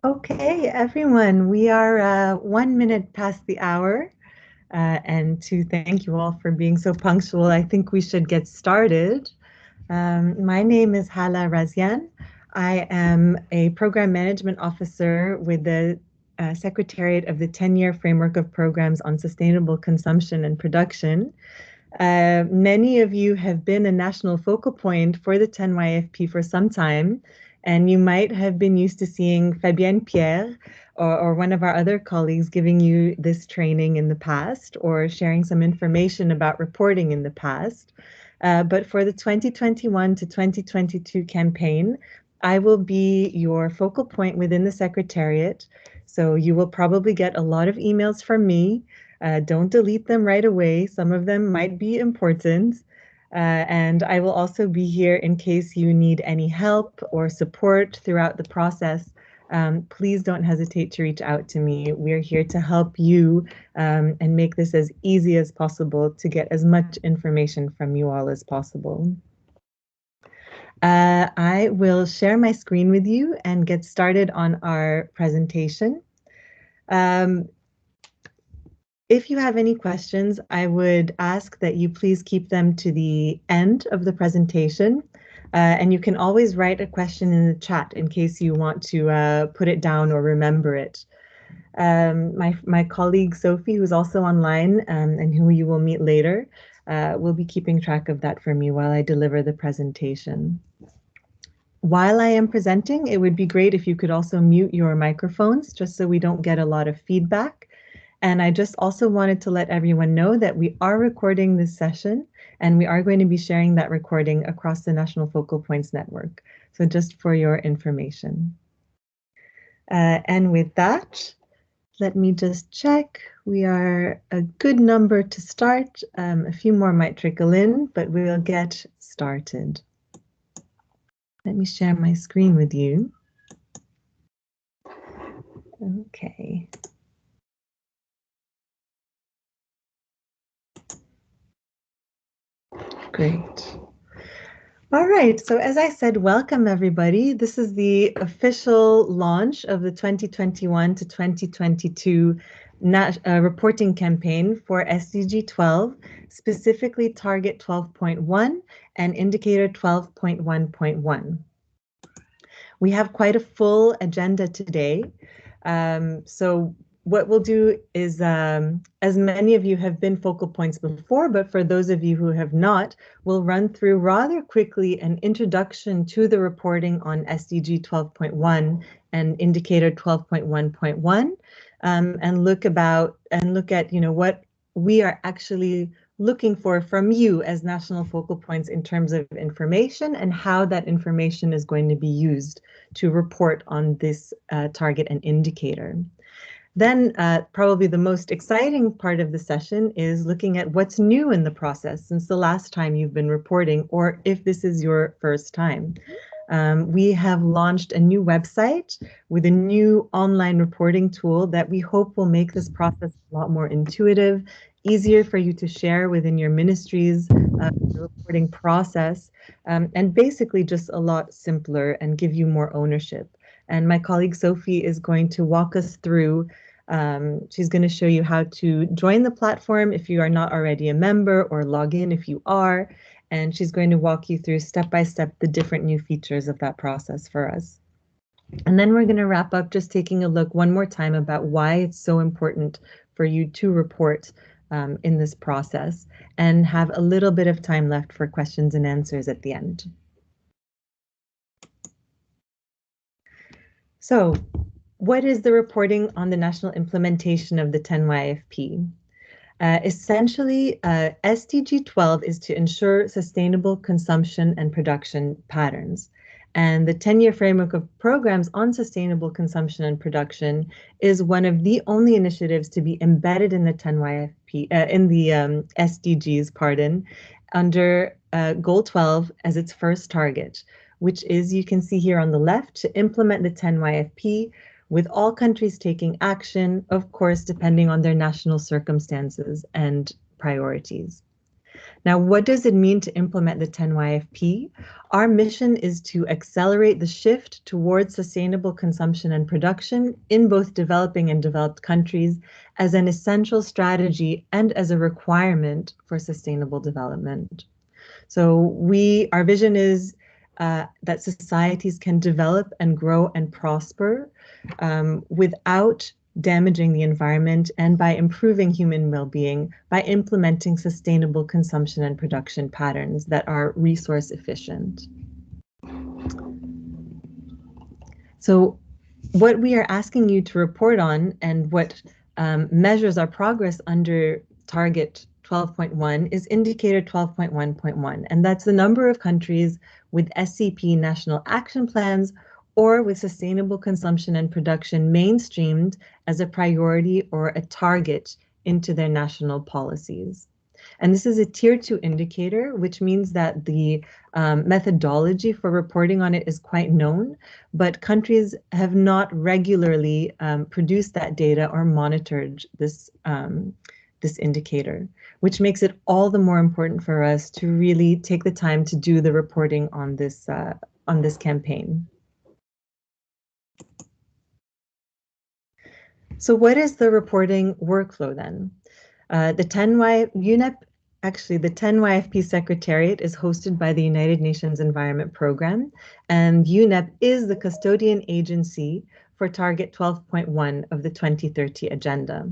Okay, everyone, we are 1 minute past the hour. And to thank you all for being so punctual, I think we should get started. My name is Hala Razian. I am a program management officer with the Secretariat of the 10-year Framework of Programs on Sustainable Consumption and Production. Many of you have been a national focal point for the 10YFP for some time, and you might have been used to seeing Fabienne Pierre or one of our other colleagues giving you this training in the past or sharing some information about reporting in the past. But for the 2021 to 2022 campaign, I will be your focal point within the Secretariat. So you will probably get a lot of emails from me. Don't delete them right away. Some of them might be important. And I will also be here in case you need any help or support throughout the process. Please don't hesitate to reach out to me. We're here to help you and make this as easy as possible to get as much information from you all as possible. I will share my screen with you and get started on our presentation. If you have any questions, I would ask that you please keep them to the end of the presentation. And you can always write a question in the chat in case you want to put it down or remember it. My colleague Sophie, who's also online and who you will meet later, will be keeping track of that for me while I deliver the presentation. While I am presenting, it would be great if you could also mute your microphones just so we don't get a lot of feedback. And I just also wanted to let everyone know that we are recording this session and we are going to be sharing that recording across the National Focal Points Network. So just for your information. And with that, let me just check. We are a good number to start. A few more might trickle in, but we'll get started. Let me share my screen with you. Okay. Great. All right, so as I said, welcome everybody. This is the official launch of the 2021 to 2022 reporting campaign for SDG 12, specifically Target 12.1 and Indicator 12.1.1. We have quite a full agenda today. So what we'll do is, as many of you have been focal points before, but for those of you who have not, we'll run through rather quickly an introduction to the reporting on SDG 12.1 and Indicator 12.1.1, and look at what we are actually looking for from you as national focal points in terms of information and how that information is going to be used to report on this target and indicator. Then probably the most exciting part of the session is looking at what's new in the process since the last time you've been reporting, or if this is your first time. We have launched a new website with a new online reporting tool that we hope will make this process a lot more intuitive, easier for you to share within your ministries, the reporting process, and basically just a lot simpler and give you more ownership. And my colleague Sophie is going to walk us through. She's going to show you how to join the platform if you are not already a member, or log in if you are. And she's going to walk you through step by step the different new features of that process for us. And then we're going to wrap up just taking a look one more time about why it's so important for you to report in this process, and have a little bit of time left for questions and answers at the end. So, what is the reporting on the national implementation of the 10YFP? Essentially, SDG 12 is to ensure sustainable consumption and production patterns. And the 10-year framework of programs on sustainable consumption and production is one of the only initiatives to be embedded in the 10YFP, in the SDGs, under Goal 12 as its first target, which is, you can see here on the left, to implement the 10YFP with all countries taking action, of course, depending on their national circumstances and priorities. Now, what does it mean to implement the 10YFP? Our mission is to accelerate the shift towards sustainable consumption and production in both developing and developed countries as an essential strategy and as a requirement for sustainable development. So our vision is that societies can develop and grow and prosper without damaging the environment and by improving human well-being by implementing sustainable consumption and production patterns that are resource efficient. So what we are asking you to report on and what measures our progress under target 12.1 is indicator 12.1.1, and that's the number of countries with SCP national action plans or with sustainable consumption and production mainstreamed as a priority or a target into their national policies. And this is a tier 2 indicator, which means that the methodology for reporting on it is quite known, but countries have not regularly produced that data or monitored this indicator, which makes it all the more important for us to really take the time to do the reporting on this campaign. So what is the reporting workflow then? The 10YFP Secretariat is hosted by the United Nations Environment Programme, and UNEP is the custodian agency for Target 12.1 of the 2030 Agenda.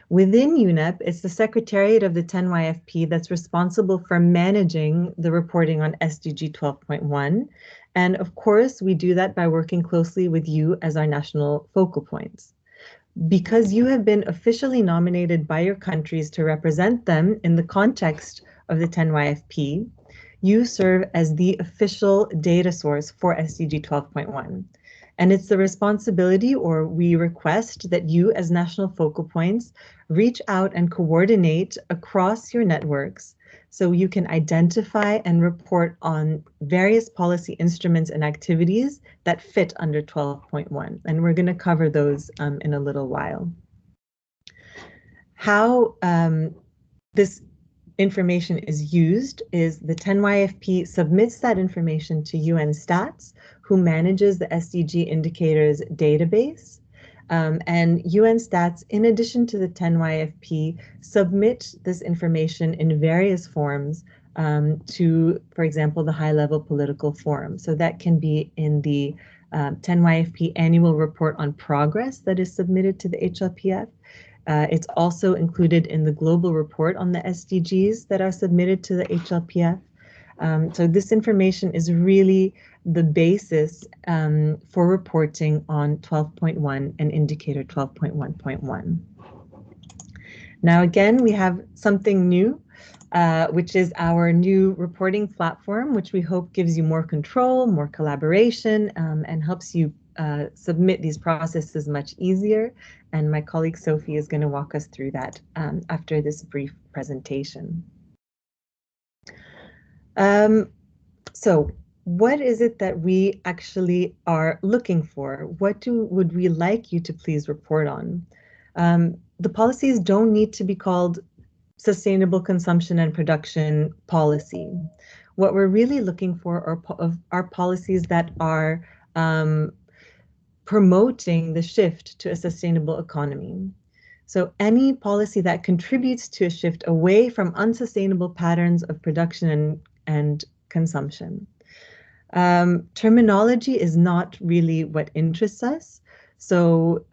Within UNEP, it's the Secretariat of the 10YFP that's responsible for managing the reporting on SDG 12.1. And of course, we do that by working closely with you as our national focal points. Because you have been officially nominated by your countries to represent them in the context of the 10YFP, you serve as the official data source for SDG 12.1. And it's the responsibility, or we request, that you as national focal points reach out and coordinate across your networks so you can identify and report on various policy instruments and activities that fit under 12.1. And we're going to cover those in a little while. How this information is used is the 10YFP submits that information to UN Stats, who manages the SDG indicators database. And UN Stats, in addition to the 10YFP, submit this information in various forms to, for example, the high-level political forum. So that can be in the 10YFP annual report on progress that is submitted to the HLPF. It's also included in the global report on the SDGs that are submitted to the HLPF. So this information is really the basis for reporting on 12.1 and indicator 12.1.1. Now again, we have something new, which is our new reporting platform, which we hope gives you more control, more collaboration, and helps you submit these processes much easier. And my colleague Sophie is going to walk us through that after this brief presentation. So what is it that we actually are looking for? What would we like you to please report on? The policies don't need to be called sustainable consumption and production policy. What we're really looking for are policies that are promoting the shift to a sustainable economy. So any policy that contributes to a shift away from unsustainable patterns of production and consumption. Terminology is not really what interests us. So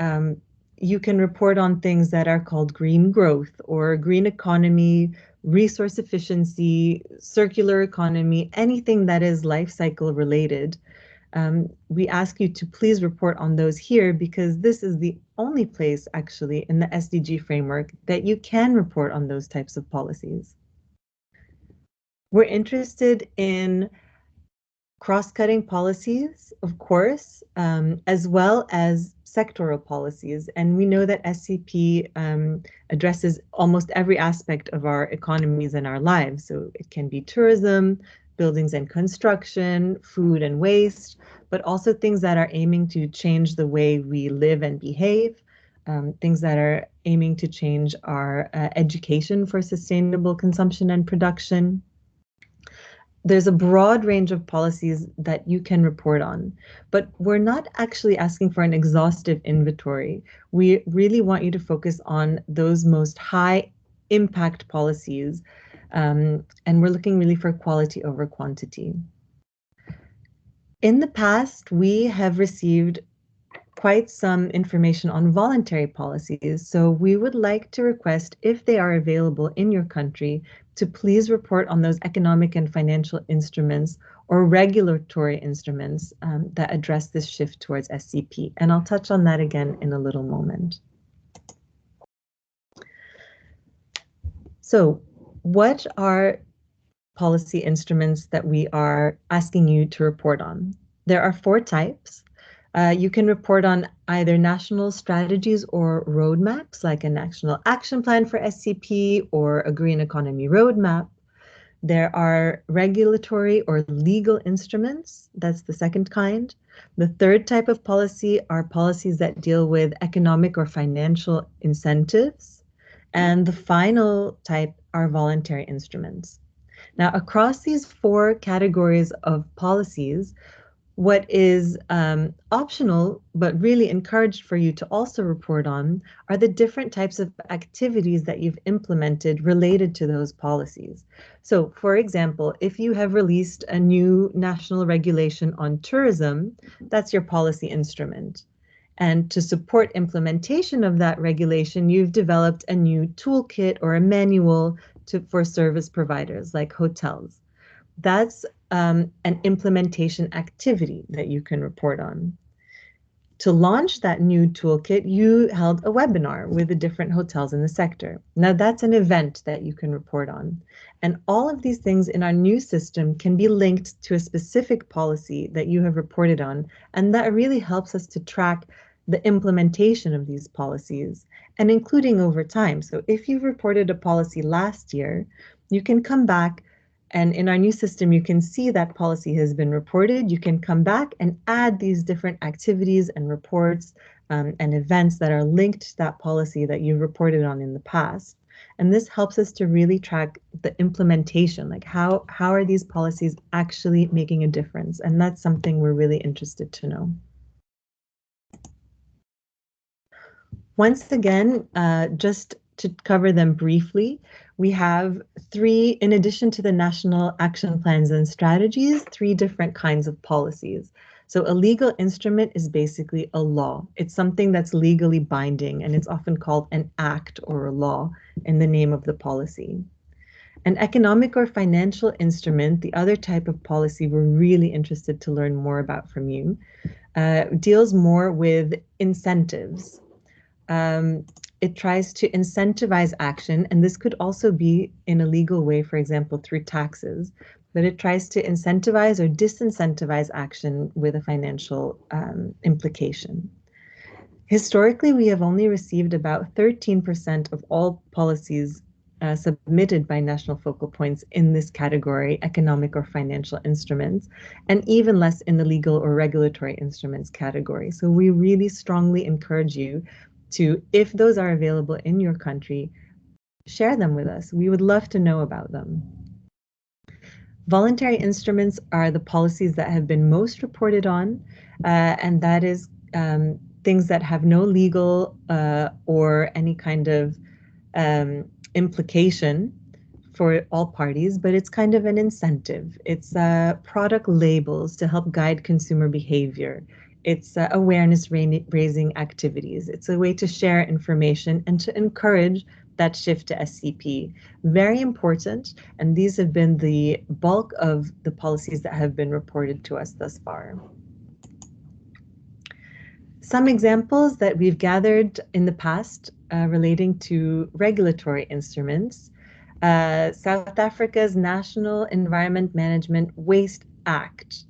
you can report on things that are called green growth or green economy, resource efficiency, circular economy, anything that is life cycle related. We ask you to please report on those here because this is the only place actually in the SDG framework that you can report on those types of policies. We're interested in cross-cutting policies, of course, as well as sectoral policies. And we know that SCP addresses almost every aspect of our economies and our lives. So it can be tourism, buildings and construction, food and waste, but also things that are aiming to change the way we live and behave, things that are aiming to change are education for sustainable consumption and production. There's a broad range of policies that you can report on, but we're not actually asking for an exhaustive inventory. We really want you to focus on those most high impact policies, and we're looking really for quality over quantity. In the past, we have received quite some information on voluntary policies, so we would like to request, if they are available in your country, to please report on those economic and financial instruments or regulatory instruments that address this shift towards SCP. And I'll touch on that again in a little moment. So, what are policy instruments that we are asking you to report on? There are 4 types. You can report on either national strategies or roadmaps, like a national action plan for SCP or a green economy roadmap. There are regulatory or legal instruments. That's the second kind. The third type of policy are policies that deal with economic or financial incentives. And the final type are voluntary instruments. Now, across these 4 categories of policies, what is optional, but really encouraged for you to also report on, are the different types of activities that you've implemented related to those policies. So, for example, if you have released a new national regulation on tourism, that's your policy instrument. And to support implementation of that regulation, you've developed a new toolkit or a manual for service providers like hotels. That's an implementation activity that you can report on. To launch that new toolkit, you held a webinar with the different hotels in the sector. Now that's an event that you can report on. And all of these things in our new system can be linked to a specific policy that you have reported on. And that really helps us to track the implementation of these policies and including over time. So if you've reported a policy last year, you can come back, and in our new system, you can see that policy has been reported. You can come back and add these different activities and reports and events that are linked to that policy that you reported on in the past. And this helps us to really track the implementation, like how are these policies actually making a difference? And that's something we're really interested to know. Once again, just to cover them briefly, we have 3, in addition to the national action plans and strategies, 3 different kinds of policies. So a legal instrument is basically a law. It's something that's legally binding, and it's often called an act or a law in the name of the policy. An economic or financial instrument, the other type of policy we're really interested to learn more about from you, deals more with incentives. It tries to incentivize action, and this could also be in a legal way, for example, through taxes, but it tries to incentivize or disincentivize action with a financial implication. Historically, we have only received about 13% of all policies submitted by national focal points in this category, economic or financial instruments, and even less in the legal or regulatory instruments category. So we really strongly encourage you to, if those are available in your country, share them with us. We would love to know about them. Voluntary instruments are the policies that have been most reported on, and that is things that have no legal or any kind of implication for all parties, but it's kind of an incentive. It's product labels to help guide consumer behavior. It's awareness raising activities. It's a way to share information and to encourage that shift to SCP. Very important, and these have been the bulk of the policies that have been reported to us thus far. Some examples that we've gathered in the past relating to regulatory instruments. South Africa's National Environment Management Waste Act.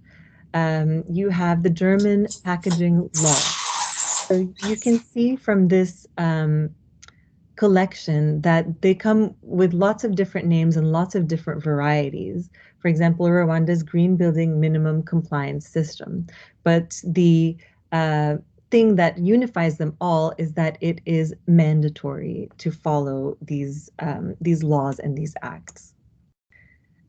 You have the German packaging law. So you can see from this collection that they come with lots of different names and lots of different varieties. For example, Rwanda's Green Building Minimum Compliance System. But the thing that unifies them all is that it is mandatory to follow these laws and these acts.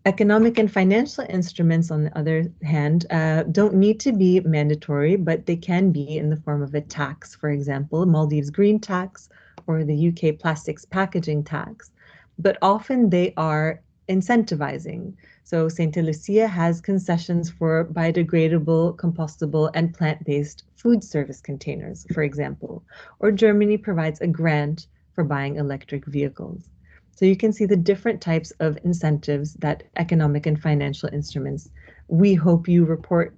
Economic and financial instruments, on the other hand, don't need to be mandatory, but they can be in the form of a tax, for example, Maldives green tax or the UK plastics packaging tax. But often they are incentivizing. So St. Lucia has concessions for biodegradable, compostable, and plant-based food service containers, for example, or Germany provides a grant for buying electric vehicles. So you can see the different types of incentives that economic and financial instruments we hope you report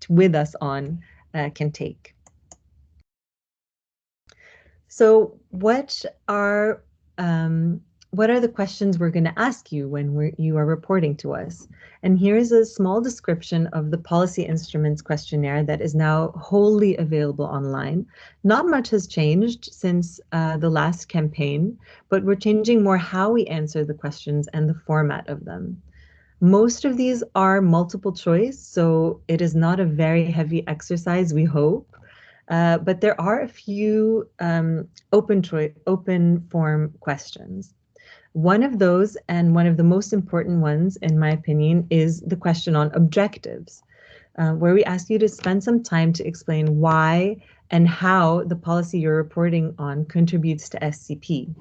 with us on can take. So what are the questions we're going to ask you when you are reporting to us? And here's a small description of the policy instruments questionnaire that is now wholly available online. Not much has changed since the last campaign, but we're changing more how we answer the questions and the format of them. Most of these are multiple choice, so it is not a very heavy exercise, we hope. But there are a few open form questions. One of those, and one of the most important ones, in my opinion, is the question on objectives, where we ask you to spend some time to explain why and how the policy you're reporting on contributes to SCP.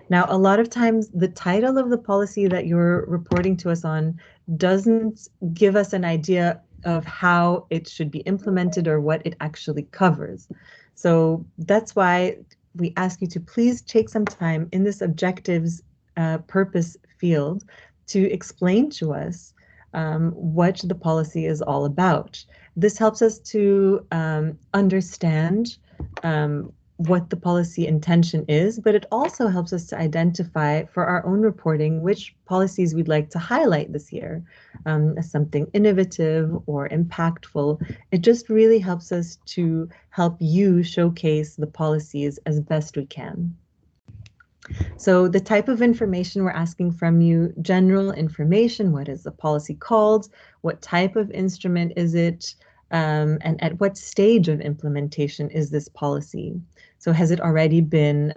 Now, a lot of times the title of the policy that you're reporting to us on doesn't give us an idea of how it should be implemented or what it actually covers. So that's why we ask you to please take some time in this objectives purpose field to explain to us what the policy is all about. This helps us to understand what the policy intention is, but it also helps us to identify for our own reporting which policies we'd like to highlight this year as something innovative or impactful. It just really helps us to help you showcase the policies as best we can. So the type of information we're asking from you: general information, what is the policy called, what type of instrument is it, and at what stage of implementation is this policy? So has it already been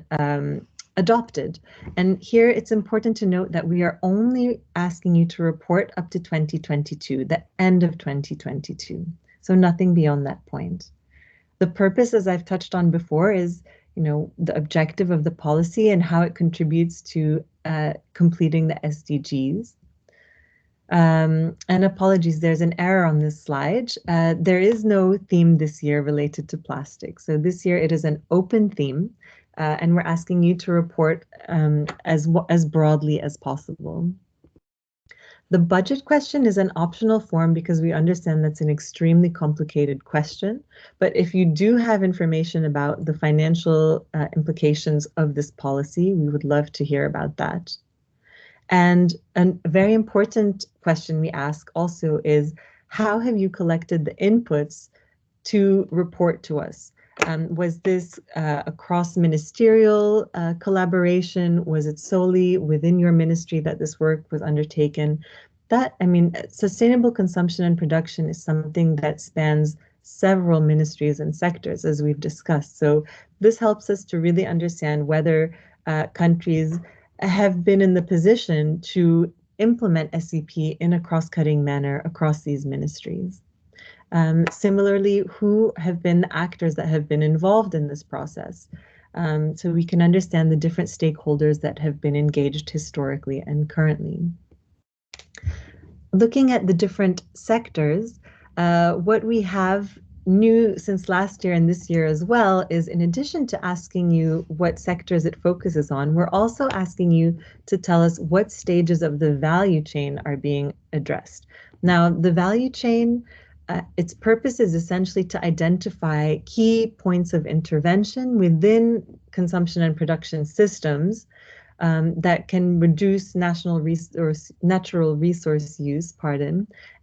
adopted? And here it's important to note that we are only asking you to report up to 2022, the end of 2022. So nothing beyond that point. The purpose, as I've touched on before, is the objective of the policy and how it contributes to completing the SDGs. And apologies, there's an error on this slide. There is no theme this year related to plastic. So this year it is an open theme, and we're asking you to report as broadly as possible. The budget question is an optional form because we understand that's an extremely complicated question. But if you do have information about the financial implications of this policy, we would love to hear about that. And a very important question we ask also is, how have you collected the inputs to report to us? Was this a cross-ministerial collaboration? Was it solely within your ministry that this work was undertaken? Sustainable consumption and production is something that spans several ministries and sectors, as we've discussed. So this helps us to really understand whether countries have been in the position to implement SCP in a cross-cutting manner across these ministries. Similarly, who have been the actors that have been involved in this process? So we can understand the different stakeholders that have been engaged historically and currently. Looking at the different sectors, what we have new since last year and this year as well is, in addition to asking you what sectors it focuses on, we're also asking you to tell us what stages of the value chain are being addressed. Now, the value chain, its purpose is essentially to identify key points of intervention within consumption and production systems that can reduce natural resource use,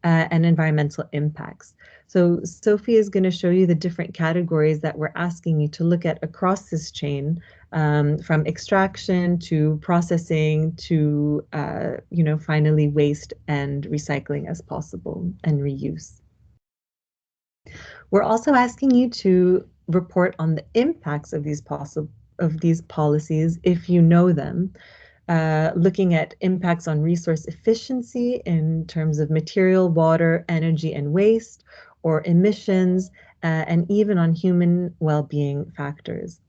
and environmental impacts. So Sophie is going to show you the different categories that we're asking you to look at across this chain, from extraction to processing to, finally waste and recycling as possible and reuse. We're also asking you to report on the impacts of these policies if you know them, looking at impacts on resource efficiency in terms of material, water, energy, and waste, or emissions, and even on human well-being factors.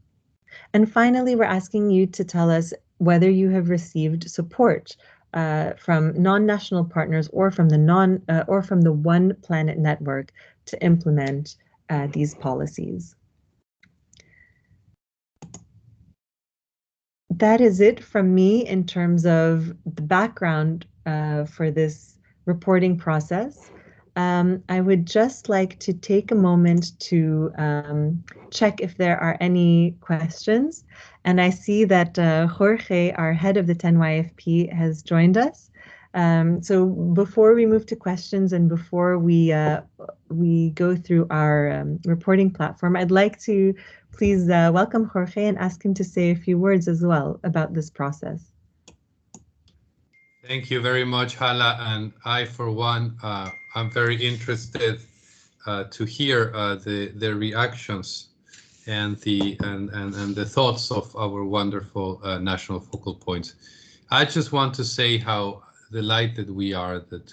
And finally, we're asking you to tell us whether you have received support from non-national partners or from the One Planet Network to implement these policies. That is it from me in terms of the background for this reporting process. I would just like to take a moment to check if there are any questions. And I see that Jorge, our head of the 10YFP, has joined us. So before we move to questions and before we go through our reporting platform, I'd like to please welcome Jorge and ask him to say a few words as well about this process. Thank you very much, Hala. And I, for one, I'm very interested to hear the reactions and the thoughts of our wonderful national focal points. I just want to say how delighted we are that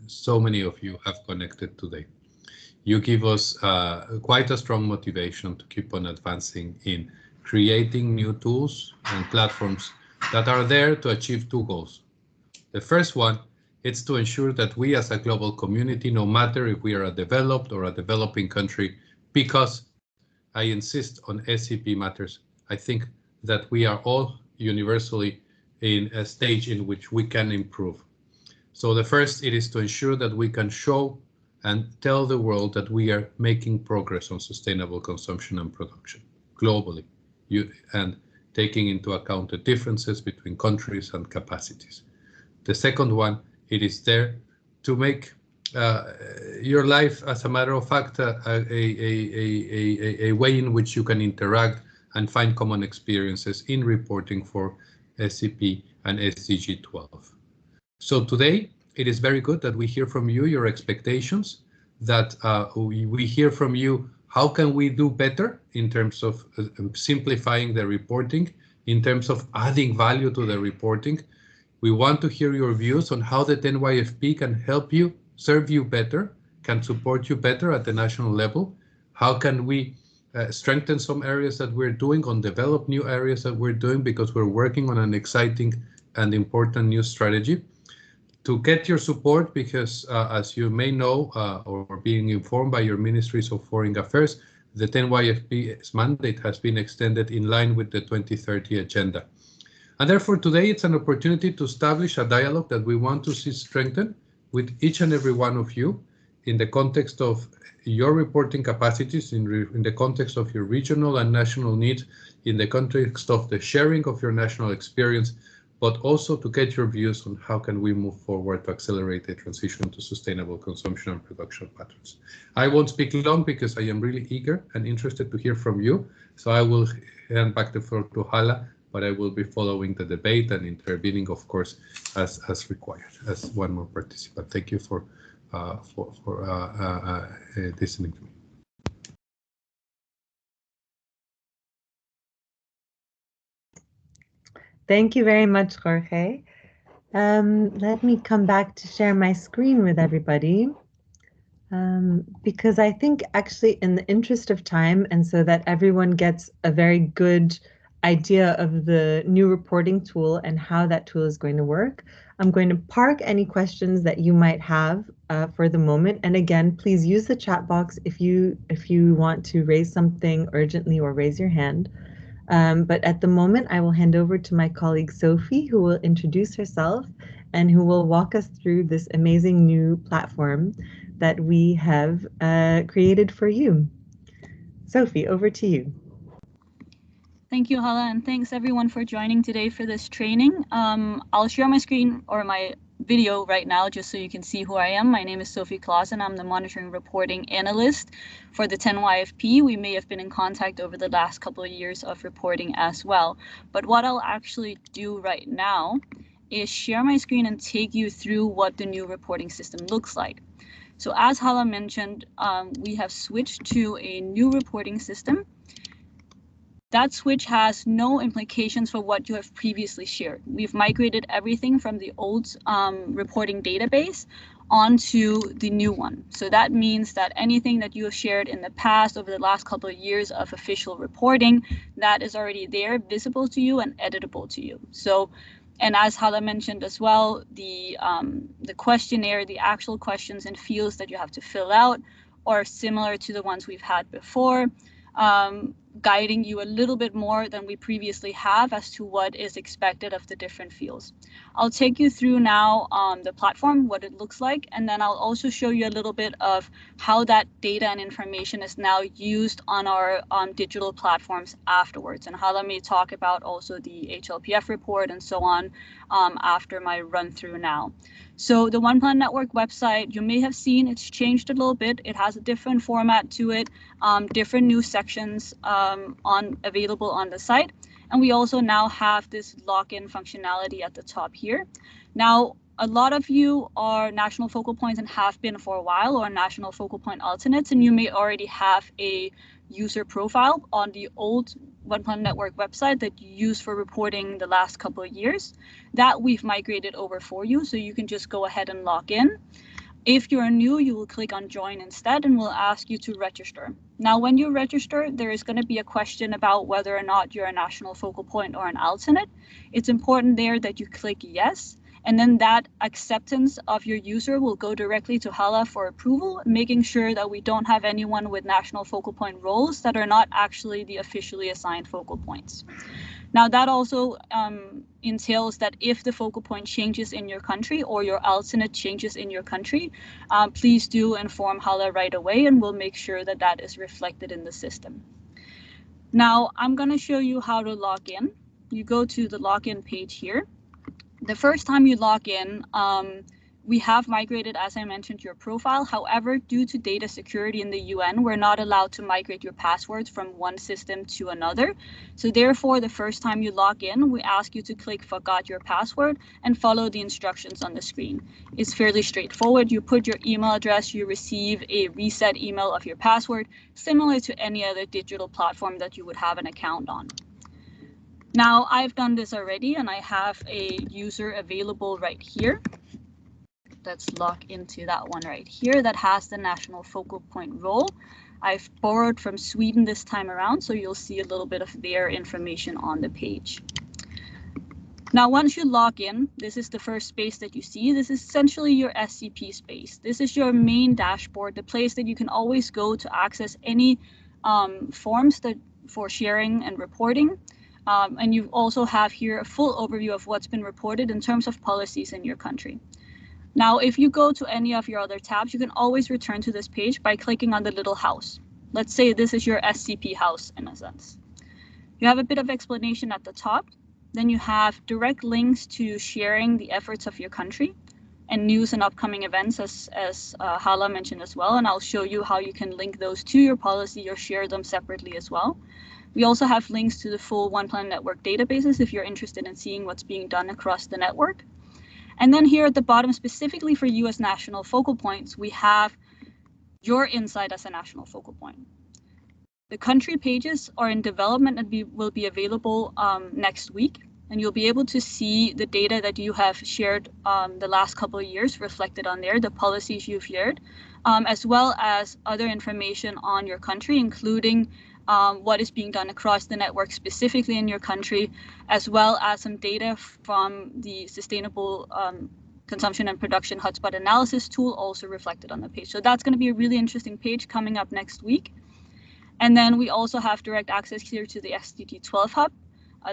so many of you have connected today. You give us quite a strong motivation to keep on advancing in creating new tools and platforms that are there to achieve two goals. The first one is to ensure that we as a global community, no matter if we are a developed or a developing country, because I insist on SCP matters, I think that we are all universally in a stage in which we can improve. So the first, it is to ensure that we can show and tell the world that we are making progress on sustainable consumption and production globally, and taking into account the differences between countries and capacities. The second one, it is there to make your life, as a matter of fact, a way in which you can interact and find common experiences in reporting for SCP and SDG 12. So today, it is very good that we hear from you your expectations, that we hear from you how can we do better in terms of simplifying the reporting, in terms of adding value to the reporting. We want to hear your views on how the 10YFP can help you, serve you better, can support you better at the national level. How can we strengthen some areas that we're doing, or develop new areas that we're doing, because we're working on an exciting and important new strategy. To get your support, because as you may know, or being informed by your ministries of foreign affairs, the 10YFP's mandate has been extended in line with the 2030 agenda. And therefore, today it's an opportunity to establish a dialogue that we want to see strengthened with each and every one of you in the context of your reporting capacities, in the context of your regional and national needs, in the context of the sharing of your national experience, but also to get your views on how can we move forward to accelerate the transition to sustainable consumption and production patterns. I won't speak long because I am really eager and interested to hear from you. So I will hand back the floor to Hala, but I will be following the debate and intervening, of course, as required, as one more participant. Thank you for listening to me. Thank you very much, Jorge. Let me come back to share my screen with everybody, because I think actually in the interest of time, and so that everyone gets a very good idea of the new reporting tool and how that tool is going to work, I'm going to park any questions that you might have for the moment. And again, please use the chat box if you want to raise something urgently or raise your hand. But at the moment, I will hand over to my colleague Sophie, who will introduce herself and who will walk us through this amazing new platform that we have created for you. Sophie, over to you. Thank you, Hala, and thanks everyone for joining today for this training. I'll share my screen or my video right now just so you can see who I am. My name is Sophie Clausen. I'm the Monitoring Reporting Analyst for the 10YFP. We may have been in contact over the last couple of years of reporting as well. But what I'll actually do right now is share my screen and take you through what the new reporting system looks like. So as Hala mentioned, we have switched to a new reporting system. That switch has no implications for what you have previously shared. We've migrated everything from the old reporting database onto the new one. So that means that anything that you have shared in the past over the last couple of years of official reporting, that is already there, visible to you and editable to you. So, and as Hala mentioned as well, the questionnaire, the actual questions and fields that you have to fill out are similar to the ones we've had before. Guiding you a little bit more than we previously have as to what is expected of the different fields. I'll take you through now the platform, what it looks like, and then I'll also show you a little bit of how that data and information is now used on our digital platforms afterwards. And Hala may talk about also the HLPF report and so on after my run through now. So the One Planet Network website, you may have seen it's changed a little bit. It has a different format to it, different new sections available on the site. And we also now have this login functionality at the top here. Now, a lot of you are national focal points and have been for a while, or national focal point alternates, and you may already have a user profile on the old One Planet Network website that you used for reporting the last couple of years. That we've migrated over for you, so you can just go ahead and log in. If you're new, you will click on join instead and we'll ask you to register. Now, when you register, there is going to be a question about whether or not you're a national focal point or an alternate. It's important there that you click yes, and then that acceptance of your user will go directly to Hala for approval, making sure that we don't have anyone with national focal point roles that are not actually the officially assigned focal points. Now, that also entails that if the focal point changes in your country or your alternate changes in your country, please do inform Hala right away and we'll make sure that that is reflected in the system. Now, I'm going to show you how to log in. You go to the login page here. The first time you log in, we have migrated, as I mentioned, your profile. However, due to data security in the UN, we're not allowed to migrate your passwords from one system to another. So therefore, the first time you log in, we ask you to click forgot your password and follow the instructions on the screen. It's fairly straightforward. You put your email address, you receive a reset email of your password, similar to any other digital platform that you would have an account on. Now, I've done this already and I have a user available right here. Let's log into that one right here that has the national focal point role. I've borrowed from Sweden this time around, so you'll see a little bit of their information on the page. Now, once you log in, this is the first space that you see. This is essentially your SCP space. This is your main dashboard, the place that you can always go to access any forms for sharing and reporting. And you also have here a full overview of what's been reported in terms of policies in your country. Now, if you go to any of your other tabs, you can always return to this page by clicking on the little house. Let's say this is your SCP house in a sense. You have a bit of explanation at the top. Then you have direct links to sharing the efforts of your country and news and upcoming events, as Hala mentioned as well. And I'll show you how you can link those to your policy or share them separately as well. We also have links to the full One Planet Network databases if you're interested in seeing what's being done across the network. And then here at the bottom, specifically for you as national focal points, we have your insight as a national focal point. The country pages are in development and will be available next week. And you'll be able to see the data that you have shared the last couple of years reflected on there, the policies you've shared, as well as other information on your country, including what is being done across the network specifically in your country, as well as some data from the Sustainable Consumption and Production Hotspot Analysis tool also reflected on the page. So that's going to be a really interesting page coming up next week. And then we also have direct access here to the SDG 12 Hub.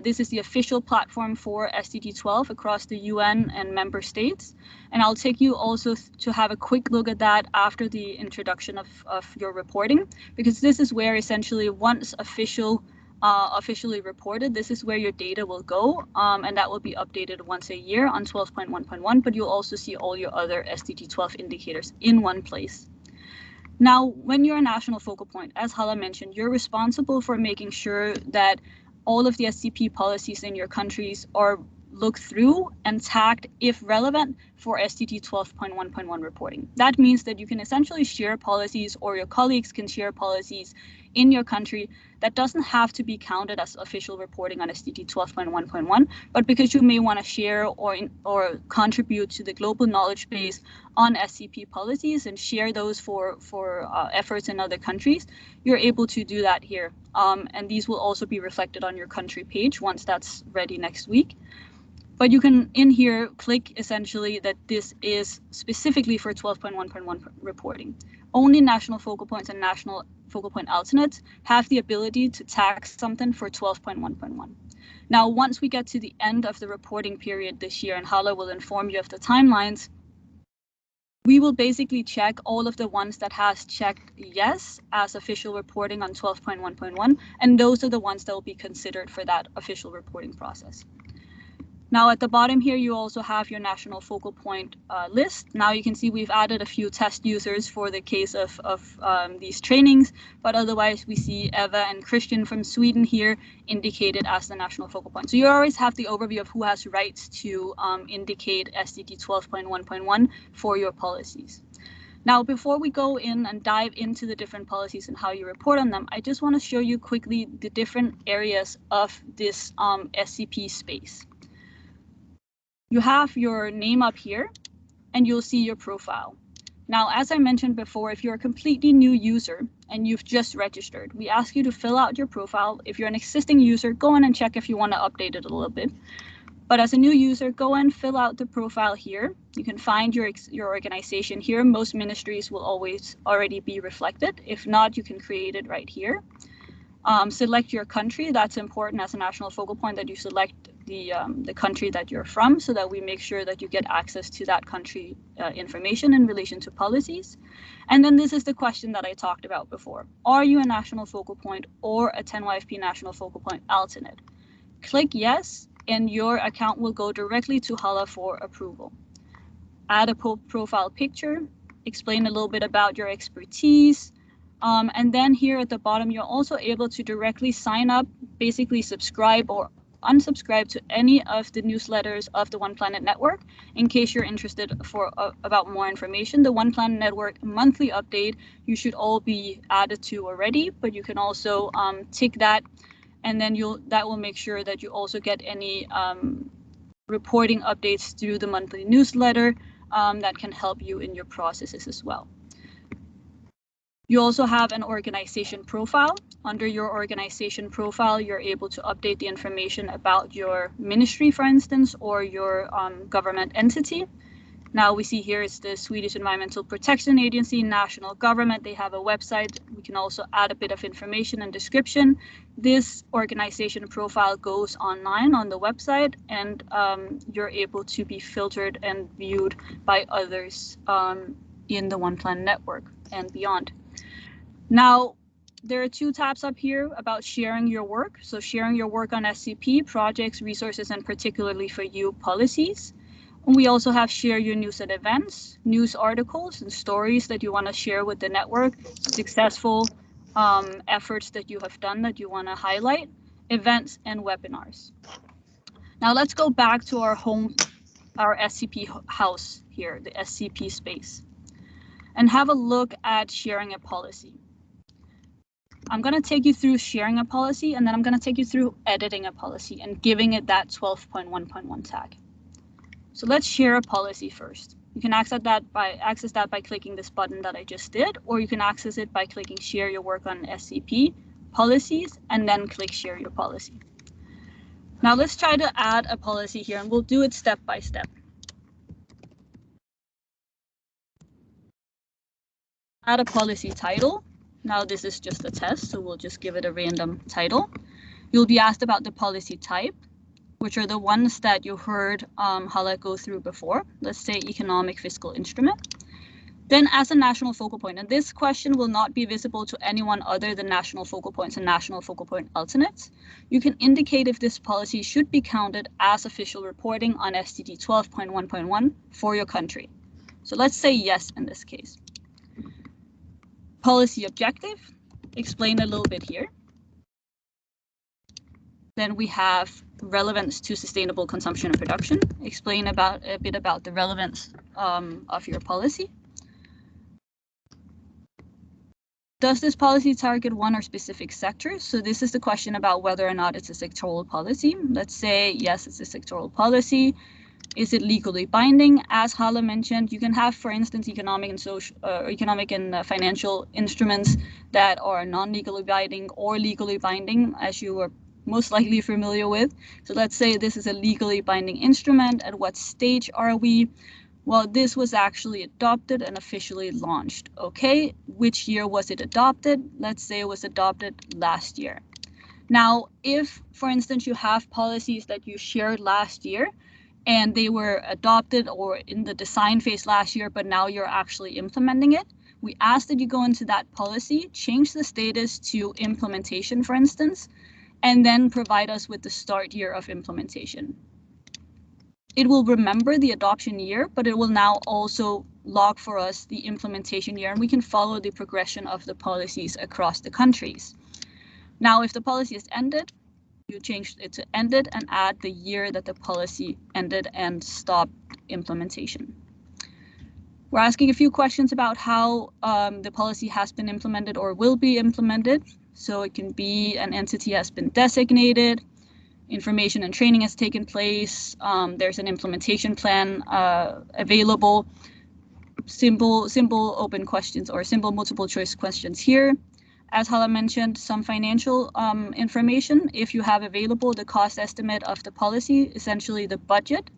This is the official platform for SDG 12 across the UN and member states. And I'll take you also to have a quick look at that after the introduction of your reporting, because this is where essentially once officially reported, this is where your data will go. And that will be updated once a year on 12.1.1, but you'll also see all your other SDG 12 indicators in one place. Now, when you're a national focal point, as Hala mentioned, you're responsible for making sure that all of the SCP policies in your countries are looked through and tagged if relevant for SDG 12.1.1 reporting. That means that you can essentially share policies, or your colleagues can share policies in your country that doesn't have to be counted as official reporting on SDG 12.1.1, but because you may want to share or contribute to the global knowledge base on SCP policies and share those for efforts in other countries, you're able to do that here. And these will also be reflected on your country page once that's ready next week. But you can, in here, click essentially that this is specifically for 12.1.1 reporting. Only national focal points and national focal point alternates have the ability to tag something for 12.1.1. Now, once we get to the end of the reporting period this year, and Hala will inform you of the timelines, we will basically check all of the ones that has checked yes as official reporting on 12.1.1, and those are the ones that will be considered for that official reporting process. Now at the bottom here, you also have your national focal point list. Now you can see we've added a few test users for the case of these trainings, but otherwise we see Eva and Christian from Sweden here indicated as the national focal point. So you always have the overview of who has rights to indicate SDG 12.1.1 for your policies. Now, before we go in and dive into the different policies and how you report on them, I just want to show you quickly the different areas of this SCP space. You have your name up here, and you'll see your profile. Now, as I mentioned before, if you're a completely new user and you've just registered, we ask you to fill out your profile. If you're an existing user, go in and check if you want to update it a little bit. But as a new user, go and fill out the profile here. You can find your organization here. Most ministries will always already be reflected. If not, you can create it right here. Select your country. That's important as a national focal point that you select the country that you're from, so that we make sure that you get access to that country information in relation to policies. And then this is the question that I talked about before. Are you a national focal point or a 10YFP national focal point alternate? Click yes, and your account will go directly to Hala for approval. Add a profile picture, explain a little bit about your expertise, and then here at the bottom, you're also able to directly sign up, basically subscribe or unsubscribe to any of the newsletters of the One Planet Network in case you're interested about more information. The One Planet Network monthly update, you should all be added to already, but you can also tick that, and then that will make sure that you also get any reporting updates through the monthly newsletter that can help you in your processes as well. You also have an organization profile. Under your organization profile, you're able to update the information about your ministry, for instance, or your government entity. Now we see here is the Swedish Environmental Protection Agency, national government. They have a website. We can also add a bit of information and description. This organization profile goes online on the website, and you're able to be filtered and viewed by others in the One Planet Network and beyond. Now, there are two tabs up here about sharing your work. So sharing your work on SCP, projects, resources, and particularly for you, policies. And we also have share your news and events, news articles and stories that you want to share with the network, successful efforts that you have done that you want to highlight, events and webinars. Now let's go back to our SCP house here, the SCP space, and have a look at sharing a policy. I'm going to take you through sharing a policy, and then I'm going to take you through editing a policy and giving it that 12.1.1 tag. So let's share a policy first. You can access that by clicking this button that I just did, or you can access it by clicking share your work on SCP, policies, and then click share your policy. Now let's try to add a policy here, and we'll do it step by step. Add a policy title. Now this is just a test, so we'll just give it a random title. You'll be asked about the policy type, which are the ones that you heard Hala go through before. Let's say economic fiscal instrument. Then as a national focal point, and this question will not be visible to anyone other than national focal points and national focal point alternates. You can indicate if this policy should be counted as official reporting on SDG 12.1.1 for your country. So let's say yes in this case. Policy objective, explain a little bit here. Then we have relevance to sustainable consumption and production. Explain a bit about the relevance of your policy. Does this policy target one or specific sector? So this is the question about whether or not it's a sectoral policy. Let's say, yes, it's a sectoral policy. Is it legally binding? As Hala mentioned, you can have, for instance, economic and financial instruments that are non-legally binding or legally binding, as you are most likely familiar with. So let's say this is a legally binding instrument. At what stage are we? Well, this was actually adopted and officially launched. Okay, which year was it adopted? Let's say it was adopted last year. Now, if, for instance, you have policies that you shared last year and they were adopted or in the design phase last year, but now you're actually implementing it, we ask that you go into that policy, change the status to implementation, for instance, and then provide us with the start year of implementation. It will remember the adoption year, but it will now also log for us the implementation year, and we can follow the progression of the policies across the countries. Now, if the policy is ended, you change it to ended and add the year that the policy ended and stopped implementation. We're asking a few questions about how the policy has been implemented or will be implemented. So it can be an entity has been designated, information and training has taken place, there's an implementation plan available, simple open questions or simple multiple choice questions here. As Hala mentioned, some financial information, if you have available the cost estimate of the policy, essentially the budget,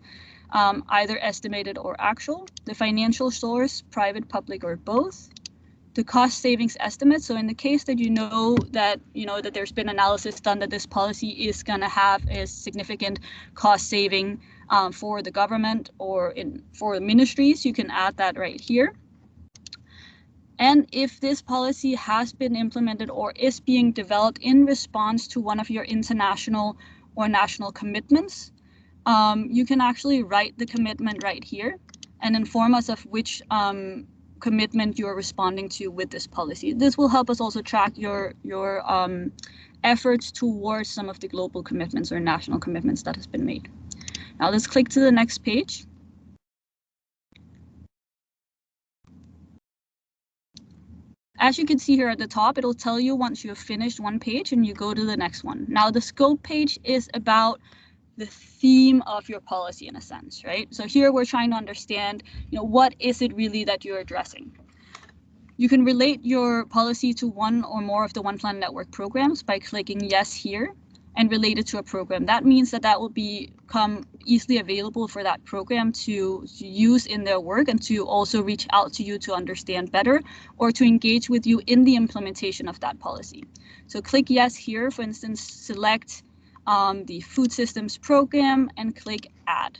either estimated or actual, the financial source, private, public, or both, the cost savings estimate. So in the case that you know that there's been analysis done that this policy is going to have a significant cost saving for the government or for ministries, you can add that right here. And if this policy has been implemented or is being developed in response to one of your international or national commitments, you can actually write the commitment right here and inform us of which commitment you're responding to with this policy. This will help us also track your efforts towards some of the global commitments or national commitments that has been made. Now let's click to the next page. As you can see here at the top, it'll tell you once you have finished one page and you go to the next one. Now the scope page is about the theme of your policy in a sense, right? So here we're trying to understand, what is it really that you're addressing? You can relate your policy to one or more of the One Planet Network programs by clicking yes here and relate it to a program. That means that will become easily available for that program to use in their work and to also reach out to you to understand better or to engage with you in the implementation of that policy. So click yes here, for instance, select the food systems program and click add.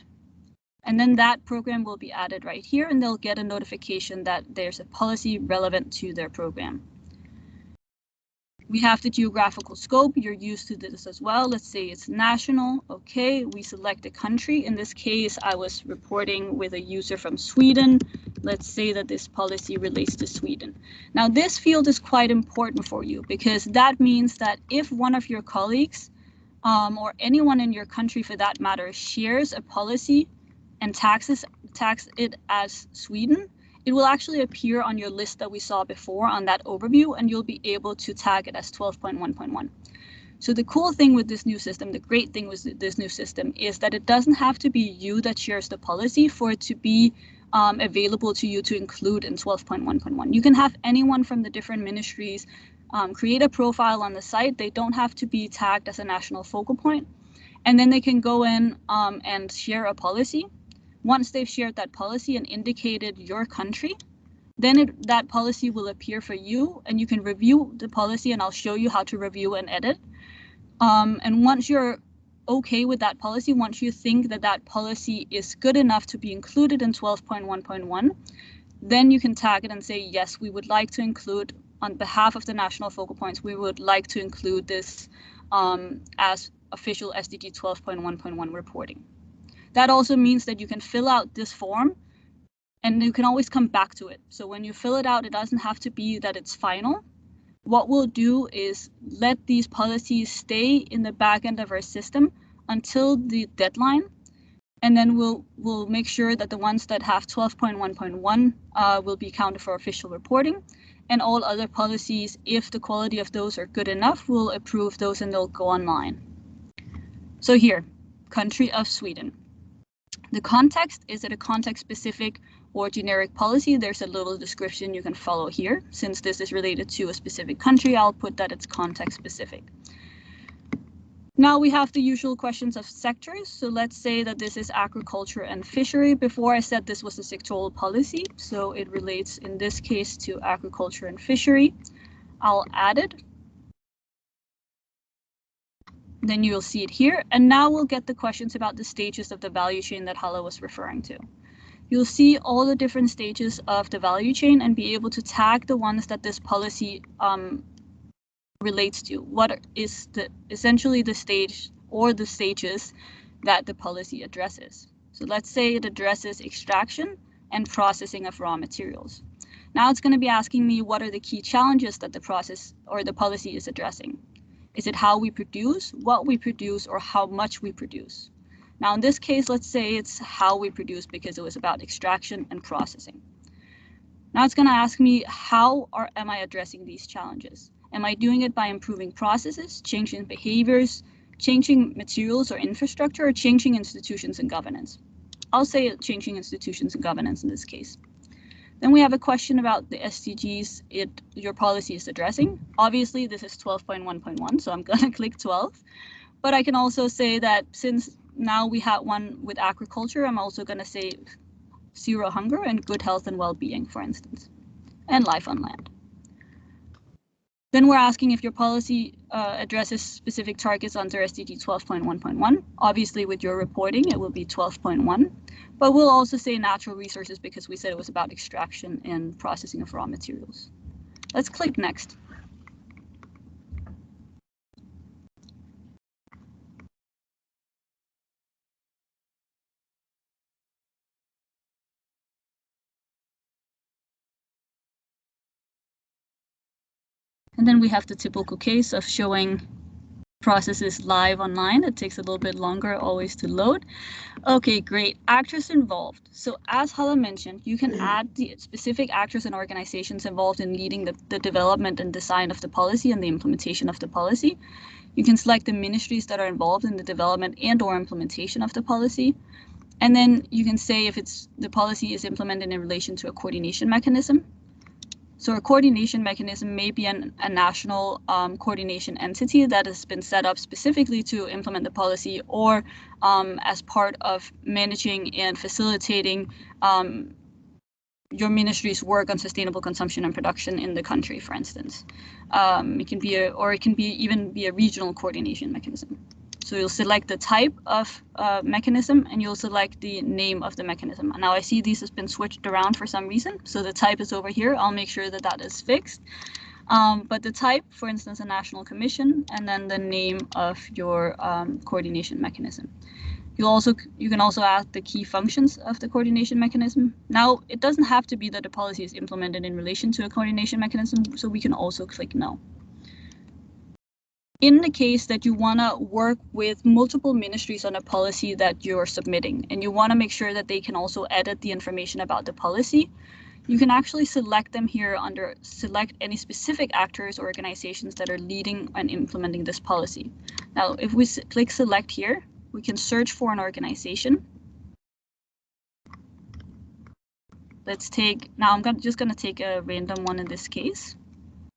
And then that program will be added right here and they'll get a notification that there's a policy relevant to their program. We have the geographical scope. You're used to this as well. Let's say it's national. Okay, we select a country. In this case, I was reporting with a user from Sweden. Let's say that this policy relates to Sweden. Now, this field is quite important for you because that means that if one of your colleagues or anyone in your country for that matter shares a policy and tax it as Sweden, it will actually appear on your list that we saw before on that overview, and you'll be able to tag it as 12.1.1. So the cool thing with this new system, the great thing with this new system is that it doesn't have to be you that shares the policy for it to be available to you to include in 12.1.1. You can have anyone from the different ministries create a profile on the site. They don't have to be tagged as a national focal point, and then they can go in and share a policy. Once they've shared that policy and indicated your country, then that policy will appear for you and you can review the policy, and I'll show you how to review and edit. And once you're okay with that policy, once you think that that policy is good enough to be included in 12.1.1, then you can tag it and say, yes, we would like to include, on behalf of the national focal points, we would like to include this as official SDG 12.1.1 reporting. That also means that you can fill out this form and you can always come back to it. So when you fill it out, it doesn't have to be that it's final. what we'll do is let these policies stay in the back end of our system until the deadline. And then we'll make sure that the ones that have 12.1.1 will be counted for official reporting. And all other policies, if the quality of those are good enough, we'll approve those and they'll go online. So here, country of Sweden. The context, is it a context-specific or generic policy? There's a little description you can follow here. Since this is related to a specific country, I'll put that it's context-specific. Now we have the usual questions of sectors. So let's say that this is agriculture and fishery. Before I said this was a sectoral policy, so it relates in this case to agriculture and fishery. I'll add it. Then you'll see it here. And now we'll get the questions about the stages of the value chain that Hala was referring to. You'll see all the different stages of the value chain and be able to tag the ones that this policy relates to. What is essentially the stage or the stages that the policy addresses. So let's say it addresses extraction and processing of raw materials. Now it's going to be asking me what are the key challenges that the process or the policy is addressing. Is it how we produce, what we produce, or how much we produce? Now in this case, let's say it's how we produce because it was about extraction and processing. Now it's going to ask me how am I addressing these challenges? Am I doing it by improving processes, changing behaviors, changing materials or infrastructure, or changing institutions and governance? I'll say changing institutions and governance in this case. Then we have a question about the SDGs your policy is addressing. Obviously, this is 12.1.1, so I'm going to click 12. But I can also say that since now we have one with agriculture, I'm also going to say zero hunger and good health and well-being, for instance, and life on land. Then we're asking if your policy addresses specific targets under SDG 12.1.1. Obviously, with your reporting, it will be 12.1. But we'll also say natural resources because we said it was about extraction and processing of raw materials. Let's click next. And then we have the typical case of showing processes live online. It takes a little bit longer always to load. Okay, great. Actors involved. So as Hala mentioned, you can add the specific actors and organizations involved in leading the development and design of the policy and the implementation of the policy. You can select the ministries that are involved in the development and or implementation of the policy. And then you can say if the policy is implemented in relation to a coordination mechanism. So a coordination mechanism may be a national coordination entity that has been set up specifically to implement the policy or as part of managing and facilitating your ministry's work on sustainable consumption and production in the country, for instance. It can be even be a regional coordination mechanism. So you'll select the type of mechanism and you'll select the name of the mechanism. And now I see these has been switched around for some reason. So the type is over here. I'll make sure that that is fixed. But the type, for instance, a national commission, and then the name of your coordination mechanism. You can also add the key functions of the coordination mechanism. Now, it doesn't have to be that the policy is implemented in relation to a coordination mechanism, so we can also click no. In the case that you want to work with multiple ministries on a policy that you're submitting, and you want to make sure that they can also edit the information about the policy, you can actually select them here under select any specific actors or organizations that are leading and implementing this policy. Now, if we click select here, we can search for an organization. Now I'm just going to take a random one in this case.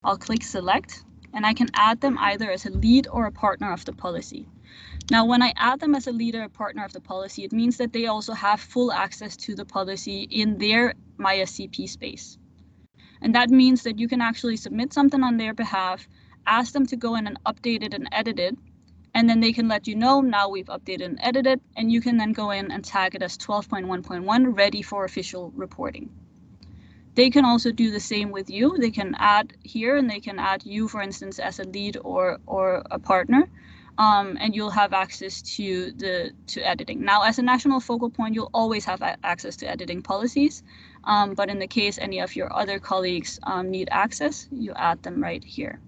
I'll click select. And I can add them either as a lead or a partner of the policy. Now, when I add them as a lead or a partner of the policy, it means that they also have full access to the policy in their MySCP space. And that means that you can actually submit something on their behalf, ask them to go in and update it and edit it, and then they can let you know, now we've updated and edited, and you can then go in and tag it as 12.1.1 ready for official reporting. They can also do the same with you. They can add here and they can add you, for instance, as a lead or a partner, and you'll have access to editing. Now, as a national focal point, you'll always have access to editing policies. But in the case any of your other colleagues need access, you add them right here.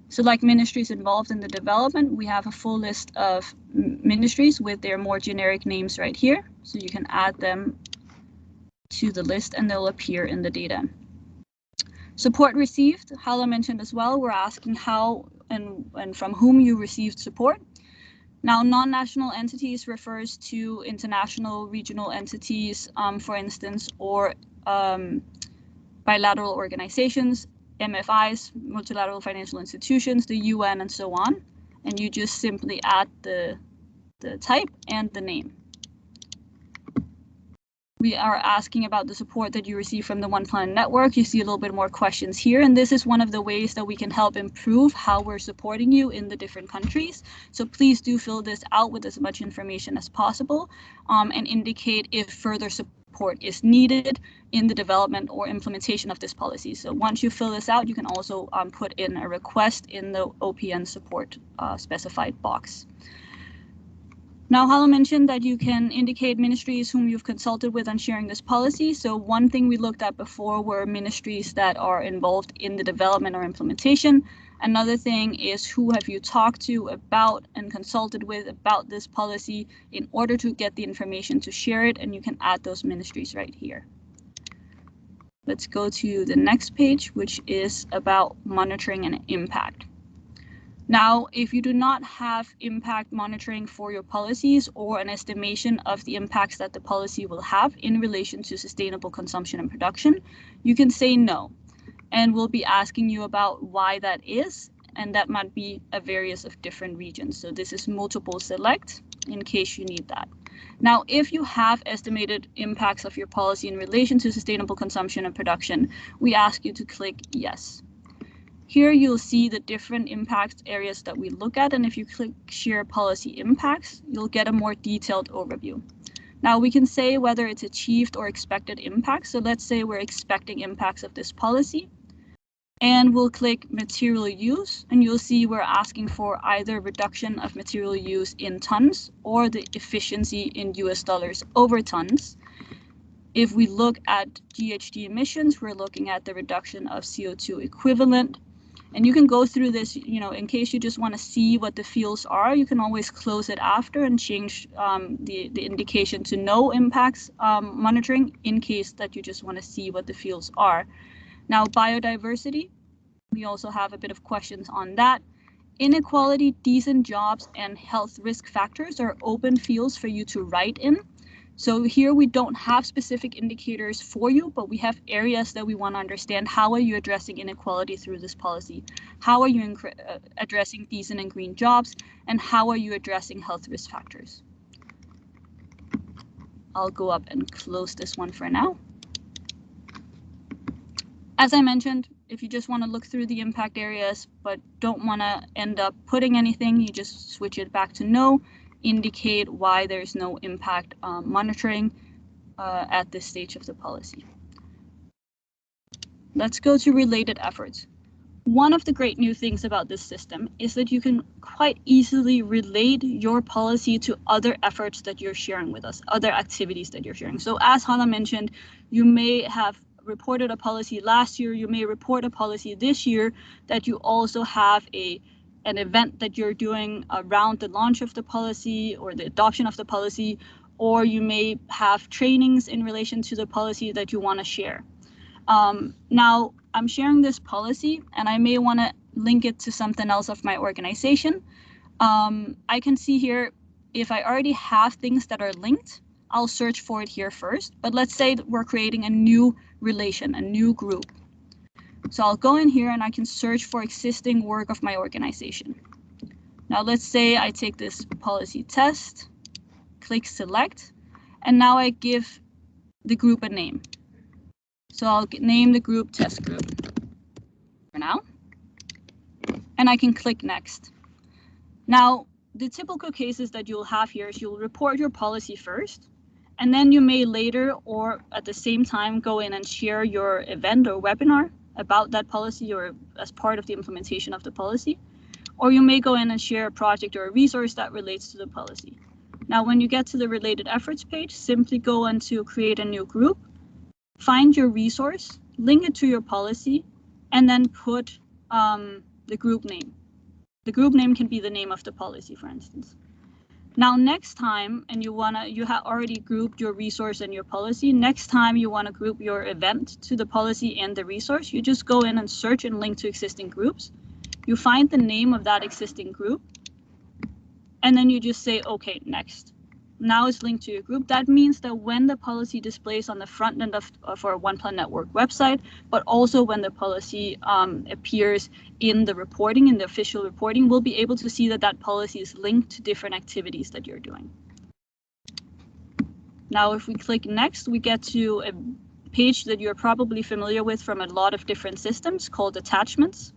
Select ministries involved in the development. We have a full list of ministries with their more generic names right here. So you can add them to the list and they'll appear in the data. Support received, Hala mentioned as well, we're asking how and from whom you received support. Now, non-national entities refers to international regional entities, for instance, or bilateral organizations, MFIs, multilateral financial institutions, the UN, and so on. And you just simply add the type and the name. We are asking about the support that you receive from the One Planet Network. You see a little bit more questions here, and this is one of the ways that we can help improve how we're supporting you in the different countries. So please do fill this out with as much information as possible, and indicate if further support is needed in the development or implementation of this policy. So once you fill this out, you can also put in a request in the OPN support specified box. Now, Hala mentioned that you can indicate ministries whom you've consulted with on sharing this policy. So one thing we looked at before were ministries that are involved in the development or implementation. Another thing is who have you talked to about and consulted with about this policy in order to get the information to share it, and you can add those ministries right here. Let's go to the next page, which is about monitoring and impact. Now, if you do not have impact monitoring for your policies or an estimation of the impacts that the policy will have in relation to sustainable consumption and production, you can say no. And we'll be asking you about why that is, and that might be a various of different regions. So this is multiple select in case you need that. Now, if you have estimated impacts of your policy in relation to sustainable consumption and production, we ask you to click yes. Here you'll see the different impact areas that we look at, and if you click share policy impacts, you'll get a more detailed overview. Now we can say whether it's achieved or expected impacts. So let's say we're expecting impacts of this policy, and we'll click material use, and you'll see we're asking for either reduction of material use in tons or the efficiency in US dollars over tons. If we look at GHG emissions, we're looking at the reduction of CO2 equivalent. And you can go through this, in case you just want to see what the fields are, you can always close it after and change the indication to no impacts monitoring in case that you just want to see what the fields are. Now, biodiversity, we also have a bit of questions on that. Inequality, decent jobs, and health risk factors are open fields for you to write in. So here we don't have specific indicators for you, but we have areas that we want to understand. How are you addressing inequality through this policy? How are you addressing decent and green jobs? And how are you addressing health risk factors? I'll go up and close this one for now. As I mentioned, if you just want to look through the impact areas, but don't want to end up putting anything, you just switch it back to no. Indicate why there's no impact monitoring at this stage of the policy. Let's go to related efforts. One of the great new things about this system is that you can quite easily relate your policy to other efforts that you're sharing with us, other activities that you're sharing. So as Hala mentioned, you may have reported a policy last year, you may report a policy this year, that you also have an event that you're doing around the launch of the policy or the adoption of the policy, or you may have trainings in relation to the policy that you want to share. Now, I'm sharing this policy and I may want to link it to something else of my organization. I can see here, if I already have things that are linked, I'll search for it here first. But let's say that we're creating a new relation, a new group. So I'll go in here and I can search for existing work of my organization. Now let's say I take this policy test, click select, and now I give the group a name. So I'll name the group test group for now, and I can click next. Now, the typical cases that you'll have here is you'll report your policy first, and then you may later or at the same time go in and share your event or webinar about that policy or as part of the implementation of the policy. Or you may go in and share a project or a resource that relates to the policy. Now, when you get to the related efforts page, simply go into create a new group, find your resource, link it to your policy, and then put the group name. The group name can be the name of the policy, for instance. Now, next time, and you have already grouped your resource and your policy. Next time you want to group your event to the policy and the resource, you just go in and search and link to existing groups. You find the name of that existing group, and then you just say, okay, next. Now it's linked to your group. That means that when the policy displays on the front end of our One Plan Network website, but also when the policy appears in the reporting, in the official reporting, we'll be able to see that that policy is linked to different activities that you're doing. Now, if we click next, we get to a page that you're probably familiar with from a lot of different systems called attachments.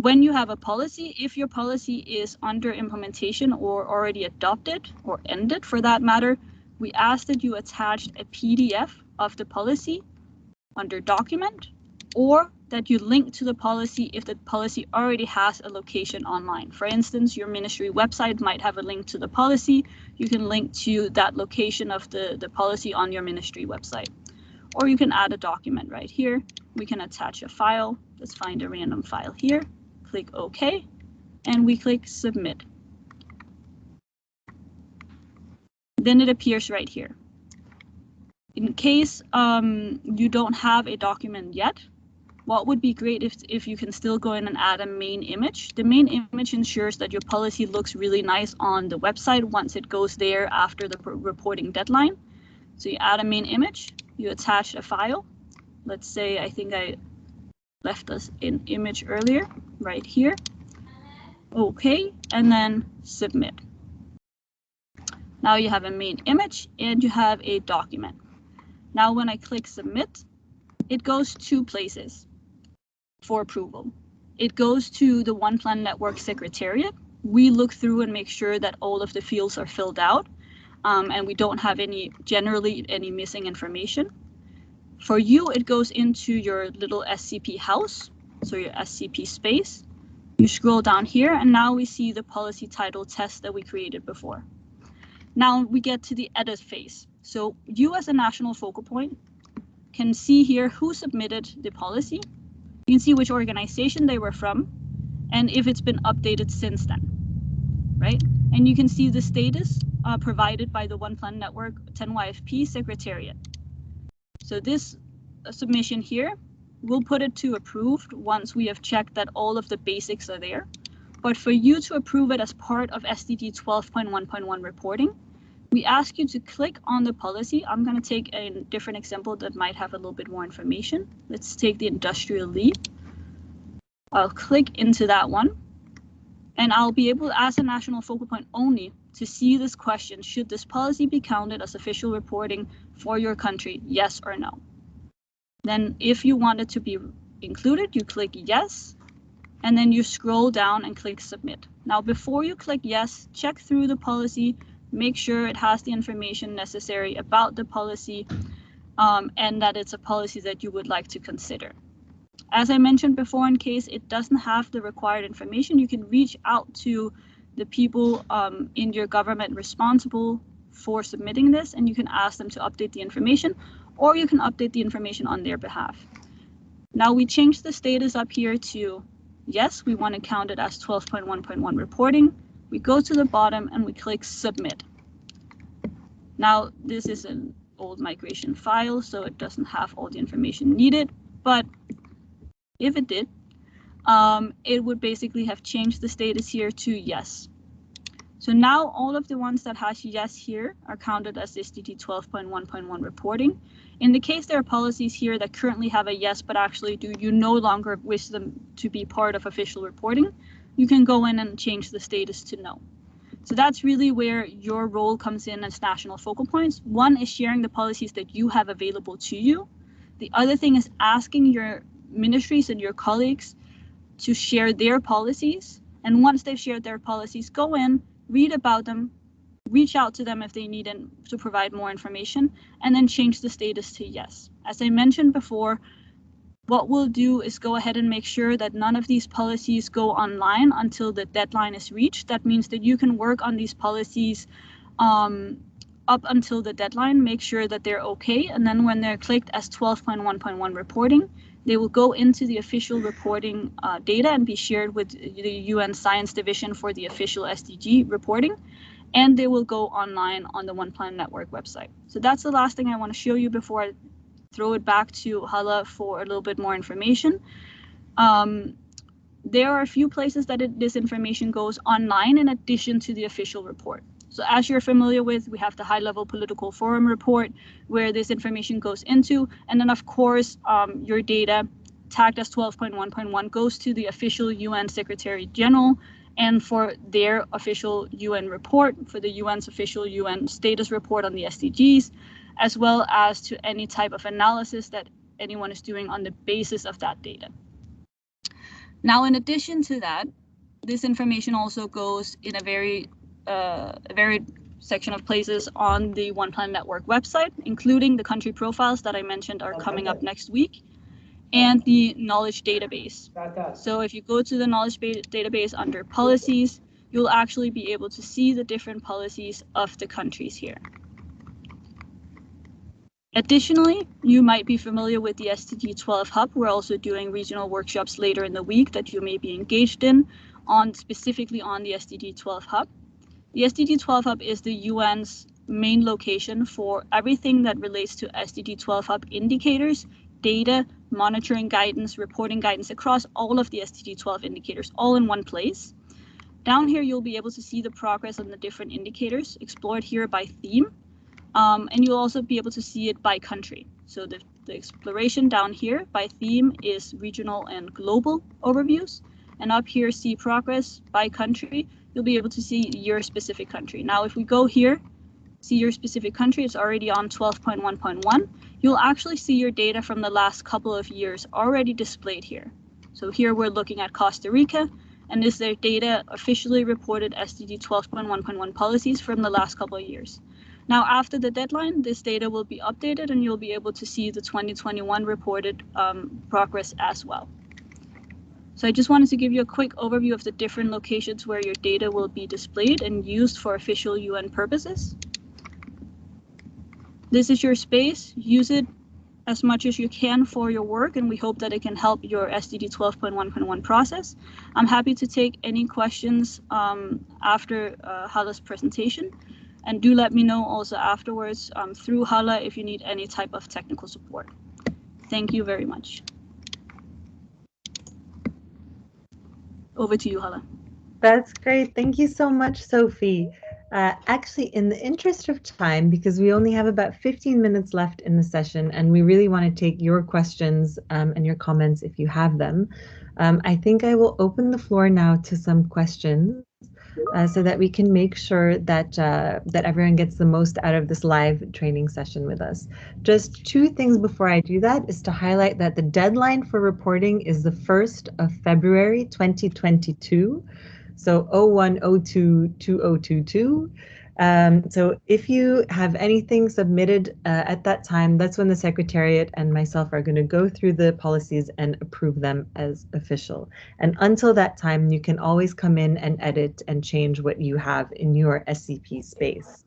When you have a policy, if your policy is under implementation or already adopted or ended for that matter, we ask that you attach a PDF of the policy under document, or that you link to the policy if the policy already has a location online. For instance, your ministry website might have a link to the policy. You can link to that location of the policy on your ministry website. Or you can add a document right here. We can attach a file. Let's find a random file here. Click OK, and we click Submit. Then it appears right here. In case you don't have a document yet, what would be great if you can still go in and add a main image. The main image ensures that your policy looks really nice on the website once it goes there after the reporting deadline. So you add a main image, you attach a file. Let's say, I think I left us an image earlier, right here. Okay, and then submit. Now you have a main image and you have a document. Now when I click submit, it goes two places for approval. It goes to the One Plan Network Secretariat. We look through and make sure that all of the fields are filled out and we don't have generally any missing information. For you, it goes into your little SCP house, so your SCP space. You scroll down here, and now we see the policy title test that we created before. Now we get to the edit phase. So you as a national focal point can see here who submitted the policy. You can see which organization they were from, and if it's been updated since then, right? And you can see the status provided by the One Plan Network 10YFP Secretariat. So this submission here, we'll put it to approved once we have checked that all of the basics are there. But for you to approve it as part of SDG 12.1.1 reporting, we ask you to click on the policy. I'm going to take a different example that might have a little bit more information. Let's take the industrial lead. I'll click into that one, and I'll be able, as a national focal point only, to see this question: should this policy be counted as official reporting for your country, yes or no? Then if you want it to be included, you click yes, and then you scroll down and click submit. Now, before you click yes, check through the policy, make sure it has the information necessary about the policy and that it's a policy that you would like to consider. As I mentioned before, in case it doesn't have the required information, you can reach out to the people in your government responsible for submitting this, and you can ask them to update the information, or you can update the information on their behalf. Now we change the status up here to yes, we want to count it as 12.1.1 reporting. We go to the bottom and we click submit. Now this is an old migration file, so it doesn't have all the information needed, but if it did, it would basically have changed the status here to yes. So now all of the ones that has yes here are counted as SDG 12.1.1 reporting. In the case there are policies here that currently have a yes, but actually you no longer wish them to be part of official reporting, you can go in and change the status to no. So that's really where your role comes in as national focal points. One is sharing the policies that you have available to you. The other thing is asking your ministries and your colleagues to share their policies. And once they've shared their policies, go in, read about them, reach out to them if they need to provide more information, and then change the status to yes. As I mentioned before, what we'll do is go ahead and make sure that none of these policies go online until the deadline is reached. That means that you can work on these policies up until the deadline, make sure that they're okay. And then when they're clicked as 12.1.1 reporting, they will go into the official reporting data and be shared with the UN Science Division for the official SDG reporting. And they will go online on the One Planet Network website. So that's the last thing I want to show you before I throw it back to Hala for a little bit more information. There are a few places that this information goes online in addition to the official report. So as you're familiar with, we have the high-level political forum report where this information goes into, and then of course your data tagged as 12.1.1 goes to the official UN Secretary General, and for their official UN report, for the UN's official UN status report on the SDGs, as well as to any type of analysis that anyone is doing on the basis of that data. Now, in addition to that, this information also goes in a very section of places on the One Planet Network website, including the country profiles that I mentioned are coming up next week, and the knowledge database. So if you go to the knowledge database under policies, you'll actually be able to see the different policies of the countries here. Additionally, you might be familiar with the SDG 12 Hub. We're also doing regional workshops later in the week that you may be engaged in, specifically on the SDG 12 Hub. The SDG 12 Hub is the UN's main location for everything that relates to SDG 12 Hub indicators, data, monitoring guidance, reporting guidance across all of the SDG 12 indicators, all in one place. Down here, you'll be able to see the progress on the different indicators explored here by theme. And you'll also be able to see it by country. So the exploration down here by theme is regional and global overviews. And up here, see progress by country, you'll be able to see your specific country. Now, if we go here, see your specific country, it's already on 12.1.1. You'll actually see your data from the last couple of years already displayed here. So here we're looking at Costa Rica, and this is their data officially reported SDG 12.1.1 policies from the last couple of years. Now, after the deadline, this data will be updated and you'll be able to see the 2021 reported progress as well. So I just wanted to give you a quick overview of the different locations where your data will be displayed and used for official UN purposes. This is your space. Use it as much as you can for your work, and we hope that it can help your SDG 12.1.1 process. I'm happy to take any questions after Hala's presentation. And do let me know also afterwards through Hala if you need any type of technical support. Thank you very much. Over to you, Hala. That's great. Thank you so much, Sophie. Actually, in the interest of time, because we only have about 15 minutes left in the session, and we really want to take your questions and your comments if you have them, I think I will open the floor now to some questions. So that we can make sure that that everyone gets the most out of this live training session with us. Just two things before I do that is to highlight that the deadline for reporting is the 1st of February 2022. So 01/02/2022. So if you have anything submitted at that time, that's when the Secretariat and myself are going to go through the policies and approve them as official. And until that time, you can always come in and edit and change what you have in your SCP space.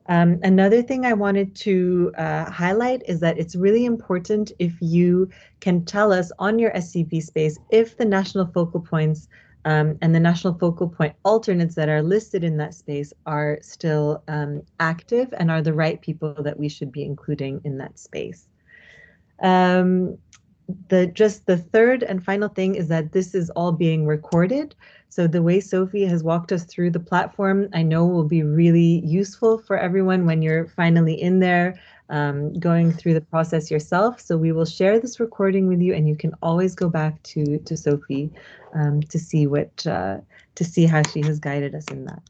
Another thing I wanted to highlight is that it's really important if you can tell us on your SCP space if the national focal points and the national focal point alternates that are listed in that space are still active and are the right people that we should be including in that space. Just the third and final thing is that this is all being recorded. So the way Sophie has walked us through the platform, I know will be really useful for everyone when you're finally in there going through the process yourself. So we will share this recording with you, and you can always go back to Sophie to see how she has guided us in that.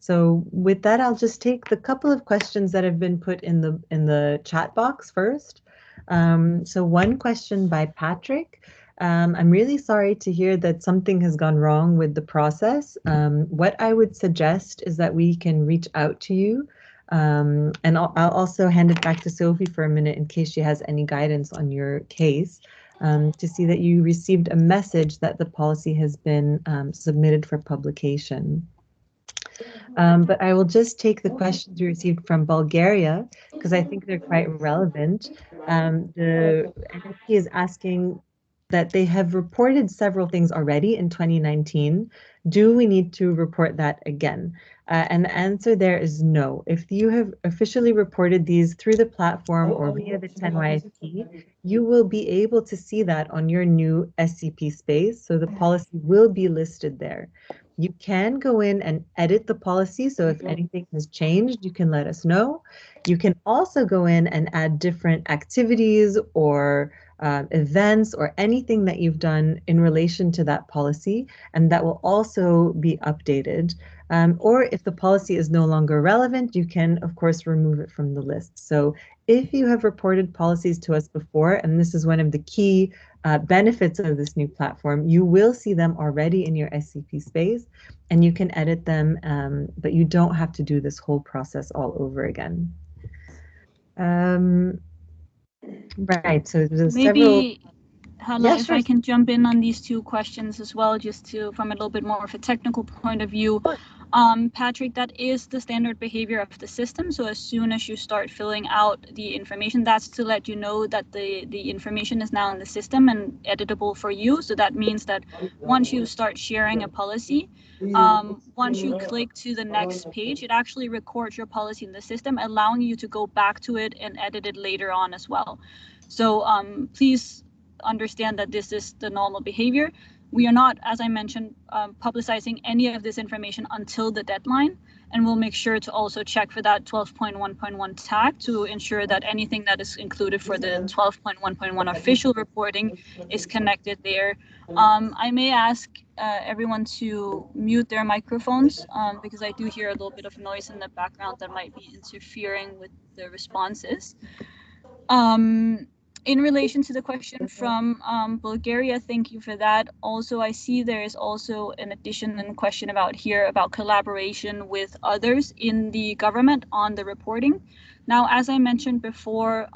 So with that, I'll just take the couple of questions that have been put in the chat box first. So one question by Patrick. I'm really sorry to hear that something has gone wrong with the process. What I would suggest is that we can reach out to you. And I'll also hand it back to Sophie for a minute in case she has any guidance on your case, to see that you received a message that the policy has been submitted for publication. But I will just take the questions we received from Bulgaria because I think they're quite relevant. The NFP is asking that they have reported several things already in 2019. Do we need to report that again? And the answer there is no. If you have officially reported these through the platform or via the 10YSP, you will be able to see that on your new SCP space. So the policy will be listed there. You can go in and edit the policy. So if anything has changed, you can let us know. You can also go in and add different activities or events or anything that you've done in relation to that policy, and that will also be updated. Or if the policy is no longer relevant, you can, of course, remove it from the list. So if you have reported policies to us before, and this is one of the key benefits of this new platform, you will see them already in your SCP space, and you can edit them, but you don't have to do this whole process all over again. Right, so there's Maybe, several... Hala, Yeah, if sure. I can jump in on these two questions as well, just to from a little bit more of a technical point of view. Patrick, that is the standard behavior of the system. So as soon as you start filling out the information, that's to let you know that the information is now in the system and editable for you. So that means that once you start sharing a policy, once you click to the next page, it actually records your policy in the system, allowing you to go back to it and edit it later on as well. So please understand that this is the normal behavior. We are not, as I mentioned, publicizing any of this information until the deadline, and we'll make sure to also check for that 12.1.1 tag to ensure that anything that is included for the 12.1.1 official reporting is connected there. I may ask everyone to mute their microphones because I do hear a little bit of noise in the background that might be interfering with the responses. In relation to the question from Bulgaria, thank you for that. Also, I see there is also an additional question about collaboration with others in the government on the reporting. Now, as I mentioned before,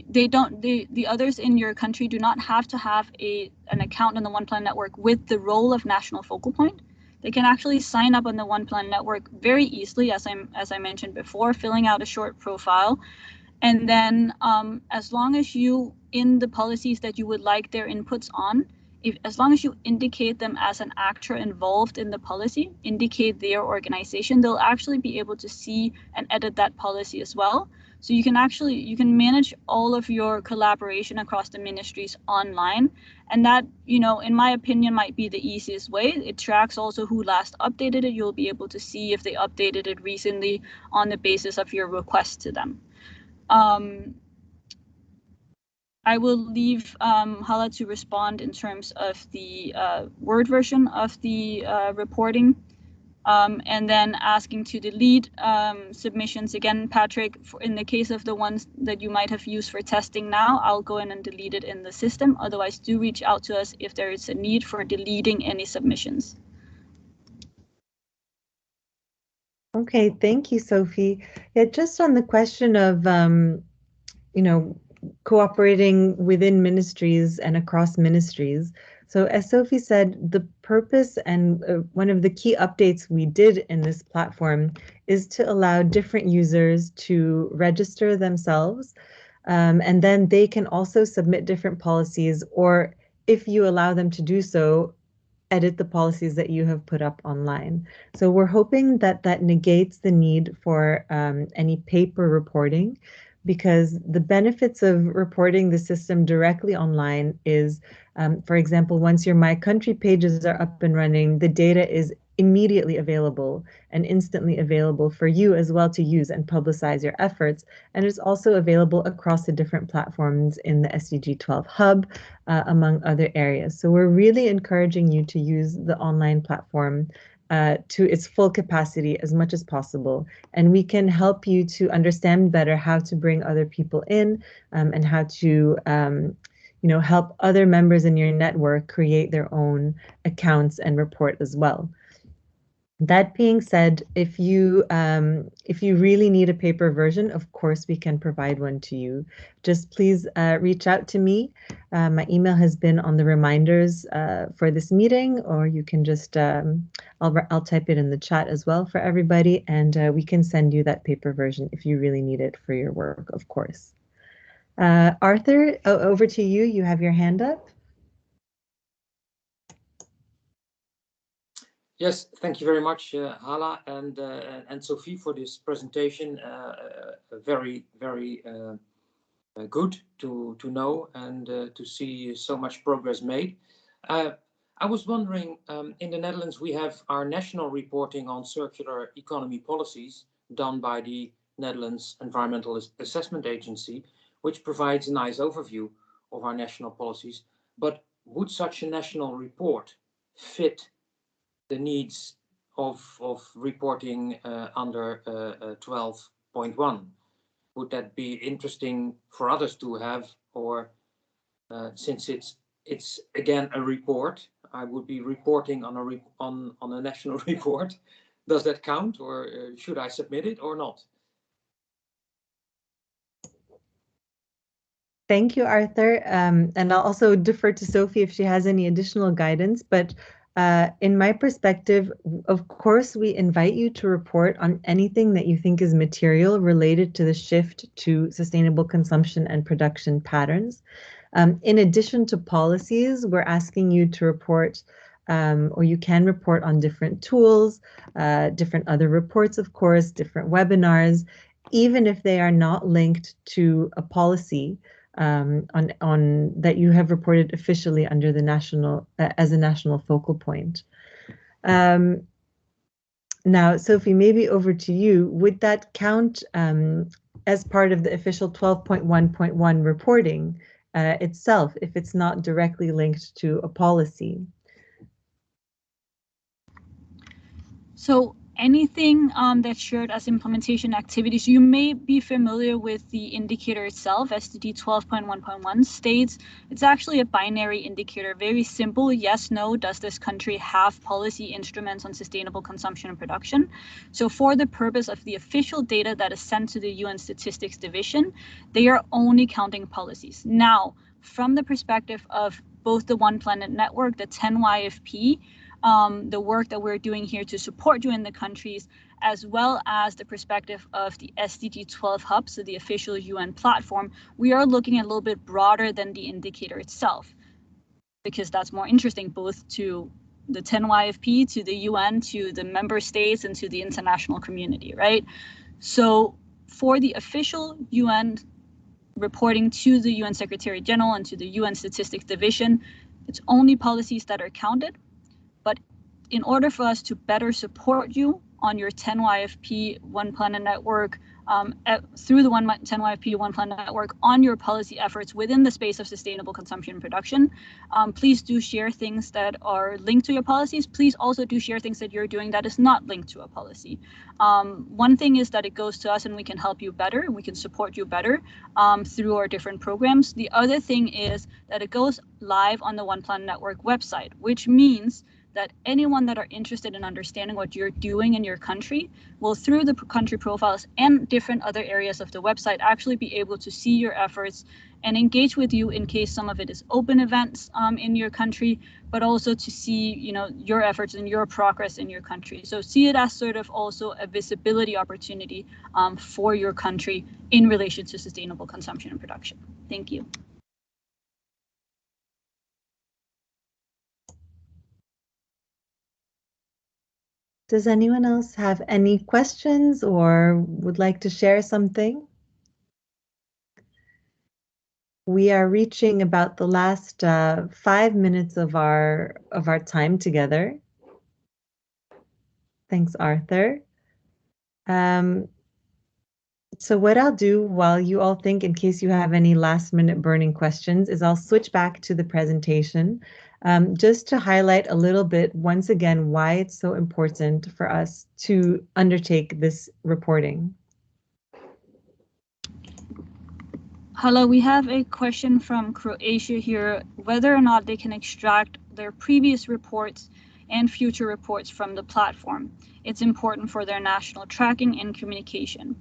the others in your country do not have to have an account on the One Plan Network with the role of national focal point. They can actually sign up on the One Plan Network very easily, as I mentioned before, filling out a short profile. And then as long as you, in the policies that you would like their inputs on, as long as you indicate them as an actor involved in the policy, indicate their organization, they'll actually be able to see and edit that policy as well. So you can manage all of your collaboration across the ministries online. And that, in my opinion, might be the easiest way. It tracks also who last updated it. You'll be able to see if they updated it recently on the basis of your request to them. I will leave Hala to respond in terms of the Word version of the reporting, and then asking to delete submissions. Again, Patrick, in the case of the ones that you might have used for testing now, I'll go in and delete it in the system. Otherwise, do reach out to us if there is a need for deleting any submissions. Okay, thank you, Sophie. Yeah, just on the question of, cooperating within ministries and across ministries. So as Sophie said, the purpose and one of the key updates we did in this platform is to allow different users to register themselves, and then they can also submit different policies, or if you allow them to do so, edit the policies that you have put up online. So we're hoping that that negates the need for any paper reporting, because the benefits of reporting the system directly online is, for example, once your My Country pages are up and running, the data is immediately available and instantly available for you as well to use and publicize your efforts. And it's also available across the different platforms in the SDG 12 hub, among other areas. So we're really encouraging you to use the online platform to its full capacity as much as possible. And we can help you to understand better how to bring other people in, and how to help other members in your network create their own accounts and report as well. That being said, if you really need a paper version, of course we can provide one to you. Just please reach out to me. My email has been on the reminders for this meeting, or you can just I'll type it in the chat as well for everybody, and we can send you that paper version if you really need it for your work, of course. Arthur, over to you. You have your hand up. Yes, thank you very much, Hala and Sophie, for this presentation. Very good to know and to see so much progress made. I was wondering, in the Netherlands, we have our national reporting on circular economy policies done by the Netherlands Environmental Assessment Agency, which provides a nice overview of our national policies. But would such a national report fit the needs of reporting under 12.1? Would that be interesting for others to have, or since it's again a report, I would be reporting on a national report. Does that count, or should I submit it or not? Thank you, Arthur. And I'll also defer to Sophie if she has any additional guidance. But in my perspective, of course, we invite you to report on anything that you think is material related to the shift to sustainable consumption and production patterns. In addition to policies, we're asking you to report, or you can report on different tools, different other reports, of course, different webinars, even if they are not linked to a policy on that you have reported officially under the national as a national focal point. Now, Sophie, maybe over to you. Would that count as part of the official 12.1.1 reporting itself if it's not directly linked to a policy? So anything that's shared as implementation activities, you may be familiar with the indicator itself. SDG 12.1.1 states it's actually a binary indicator, very simple, yes, no, does this country have policy instruments on sustainable consumption and production? So for the purpose of the official data that is sent to the UN Statistics Division, they are only counting policies. Now, from the perspective of both the One Planet Network, the 10YFP, the work that we're doing here to support you in the countries, as well as the perspective of the SDG 12 Hub, so the official UN platform, we are looking a little bit broader than the indicator itself, because that's more interesting both to the 10YFP, to the UN, to the member states, and to the international community, right? So for the official UN reporting to the UN Secretary General and to the UN Statistics Division, it's only policies that are counted. But in order for us to better support you on your 10YFP One Planet Network, through the 10YFP One Planet Network on your policy efforts within the space of sustainable consumption and production, please do share things that are linked to your policies. Please also do share things that you're doing that is not linked to a policy. One thing is that it goes to us and we can help you better, and we can support you better through our different programs. The other thing is that it goes live on the One Planet Network website, which means that anyone that are interested in understanding what you're doing in your country will, through the country profiles and different other areas of the website, actually be able to see your efforts and engage with you in case some of it is open events in your country, but also to see, you know, your efforts and your progress in your country. So see it as sort of also a visibility opportunity for your country in relation to sustainable consumption and production. Thank you. Does anyone else have any questions or would like to share something? We are reaching about the last 5 minutes of our time together. Thanks, Arthur. So what I'll do while you all think, in case you have any last-minute burning questions, is I'll switch back to the presentation just to highlight a little bit, once again, why it's so important for us to undertake this reporting. Hello, we have a question from Croatia here, whether or not they can extract their previous reports and future reports from the platform. It's important for their national tracking and communication.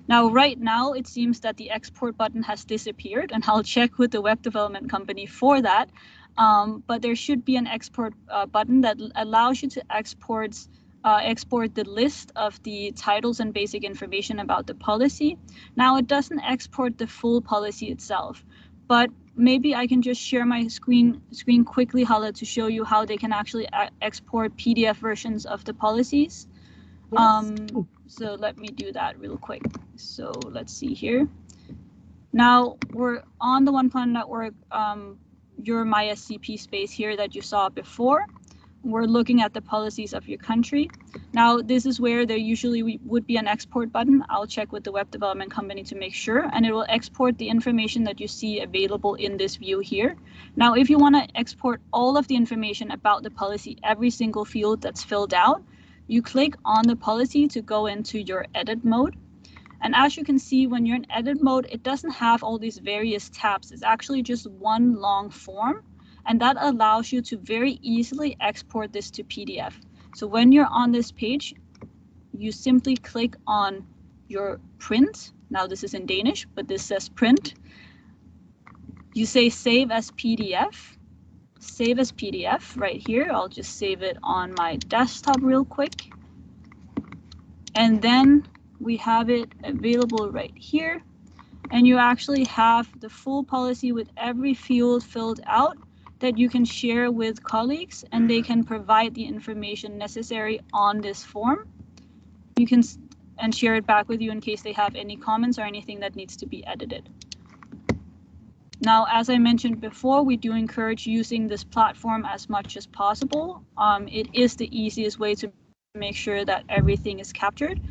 Now, right now, it seems that the export button has disappeared, and I'll check with the web development company for that. But there should be an export button that allows you to export the list of the titles and basic information about the policy. Now, it doesn't export the full policy itself, but maybe I can just share my screen quickly, Hala, to show you how they can actually export PDF versions of the policies. Yes. So let me do that real quick. So let's see here. Now we're on the One Planet Network, your MySCP space here that you saw before. We're looking at the policies of your country. Now, this is where there usually would be an export button. I'll check with the web development company to make sure, and it will export the information that you see available in this view here. Now, if you want to export all of the information about the policy, every single field that's filled out, you click on the policy to go into your edit mode. And as you can see, when you're in edit mode, it doesn't have all these various tabs. It's actually just one long form. And that allows you to very easily export this to PDF. So when you're on this page, you simply click on your print. Now this is in Danish, but this says print. You say save as PDF. Save as PDF right here. I'll just save it on my desktop real quick. And then we have it available right here. And you actually have the full policy with every field filled out that you can share with colleagues, and they can provide the information necessary on this form. You can and share it back with you in case they have any comments or anything that needs to be edited. Now, as I mentioned before, we do encourage using this platform as much as possible. It is the easiest way to make sure that everything is captured.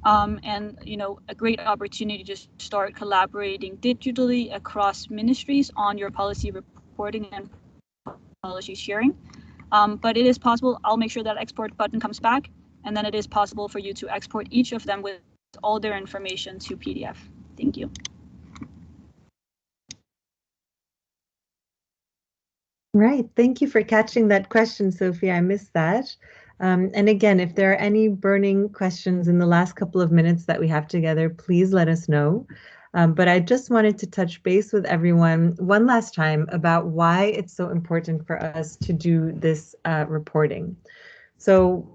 And a great opportunity to start collaborating digitally across ministries on your policy reporting and policy sharing. But it is possible. I'll make sure that export button comes back, and then it is possible for you to export each of them with all their information to PDF. Thank you. Right. Thank you for catching that question, Sophie. I missed that. And again, if there are any burning questions in the last couple of minutes that we have together, please let us know. But I just wanted to touch base with everyone one last time about why it's so important for us to do this reporting. So,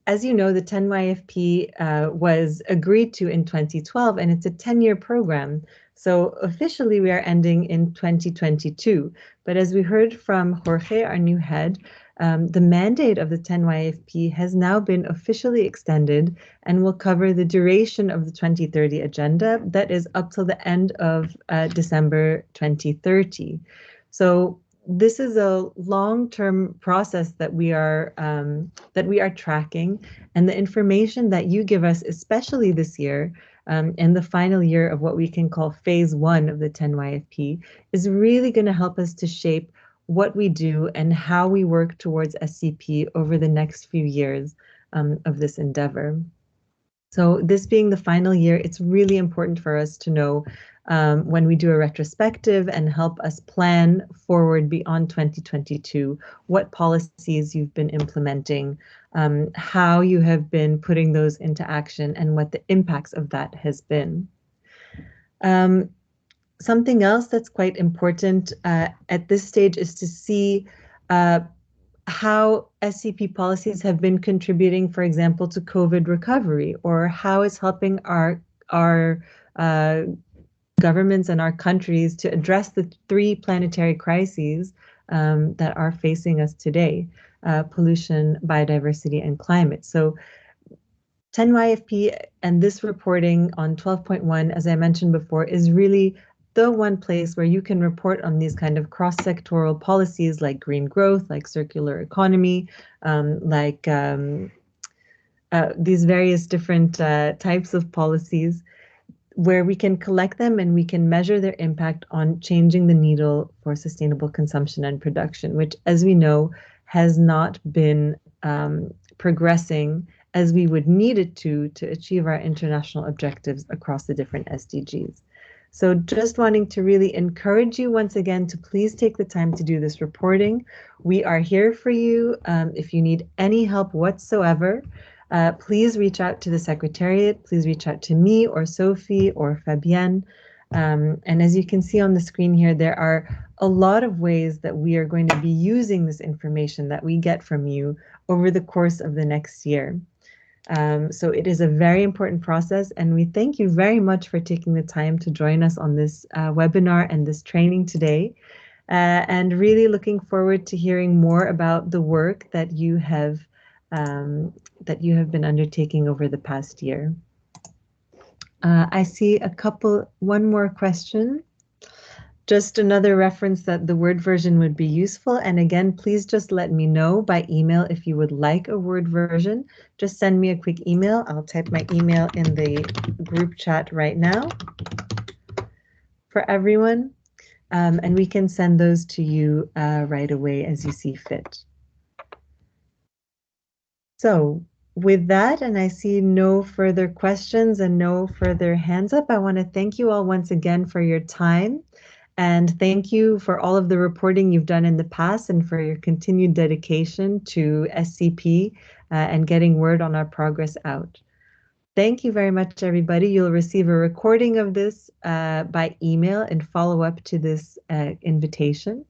as you know, the 10YFP was agreed to in 2012, and it's a 10-year program. So officially, we are ending in 2022. But as we heard from Jorge, our new head, the mandate of the 10YFP has now been officially extended and will cover the duration of the 2030 agenda, that is up till the end of December 2030. So this is a long-term process that we are tracking, and the information that you give us, especially this year, in the final year of what we can call phase 1 of the 10YFP, is really going to help us to shape what we do and how we work towards SCP over the next few years of this endeavor. So this being the final year, it's really important for us to know when we do a retrospective and help us plan forward beyond 2022, what policies you've been implementing, how you have been putting those into action, and what the impacts of that has been. Something else that's quite important at this stage is to see how SCP policies have been contributing, for example, to COVID recovery, or how it's helping our governments and our countries to address the 3 planetary crises that are facing us today: pollution, biodiversity, and climate. So 10YFP and this reporting on 12.1, as I mentioned before, is really the one place where you can report on these kind of cross-sectoral policies like green growth, like circular economy, these various different types of policies, where we can collect them and we can measure their impact on changing the needle for sustainable consumption and production, which, as we know, has not been progressing as we would need it to achieve our international objectives across the different SDGs. So just wanting to really encourage you once again to please take the time to do this reporting. We are here for you. If you need any help whatsoever, please reach out to the Secretariat. Please reach out to me or Sophie or Fabienne. And as you can see on the screen here, there are a lot of ways that we are going to be using this information that we get from you over the course of the next year. So it is a very important process, and we thank you very much for taking the time to join us on this webinar and this training today, and really looking forward to hearing more about the work that you have been undertaking over the past year. I see one more question. Just another reference that the Word version would be useful. And again, please just let me know by email if you would like a Word version. Just send me a quick email. I'll type my email in the group chat right now for everyone. And we can send those to you right away as you see fit. So with that, and I see no further questions and no further hands up, I want to thank you all once again for your time. And thank you for all of the reporting you've done in the past and for your continued dedication to SCP and getting word on our progress out. Thank you very much, everybody. You'll receive a recording of this by email and follow up to this invitation.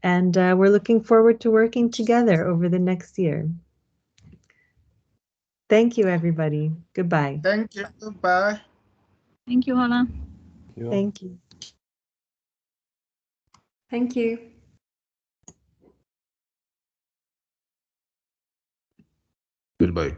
And we're looking forward to working together over the next year. Thank you, everybody. Goodbye. Thank you. Goodbye. Thank you, Hala. Thank you. Thank you. Goodbye.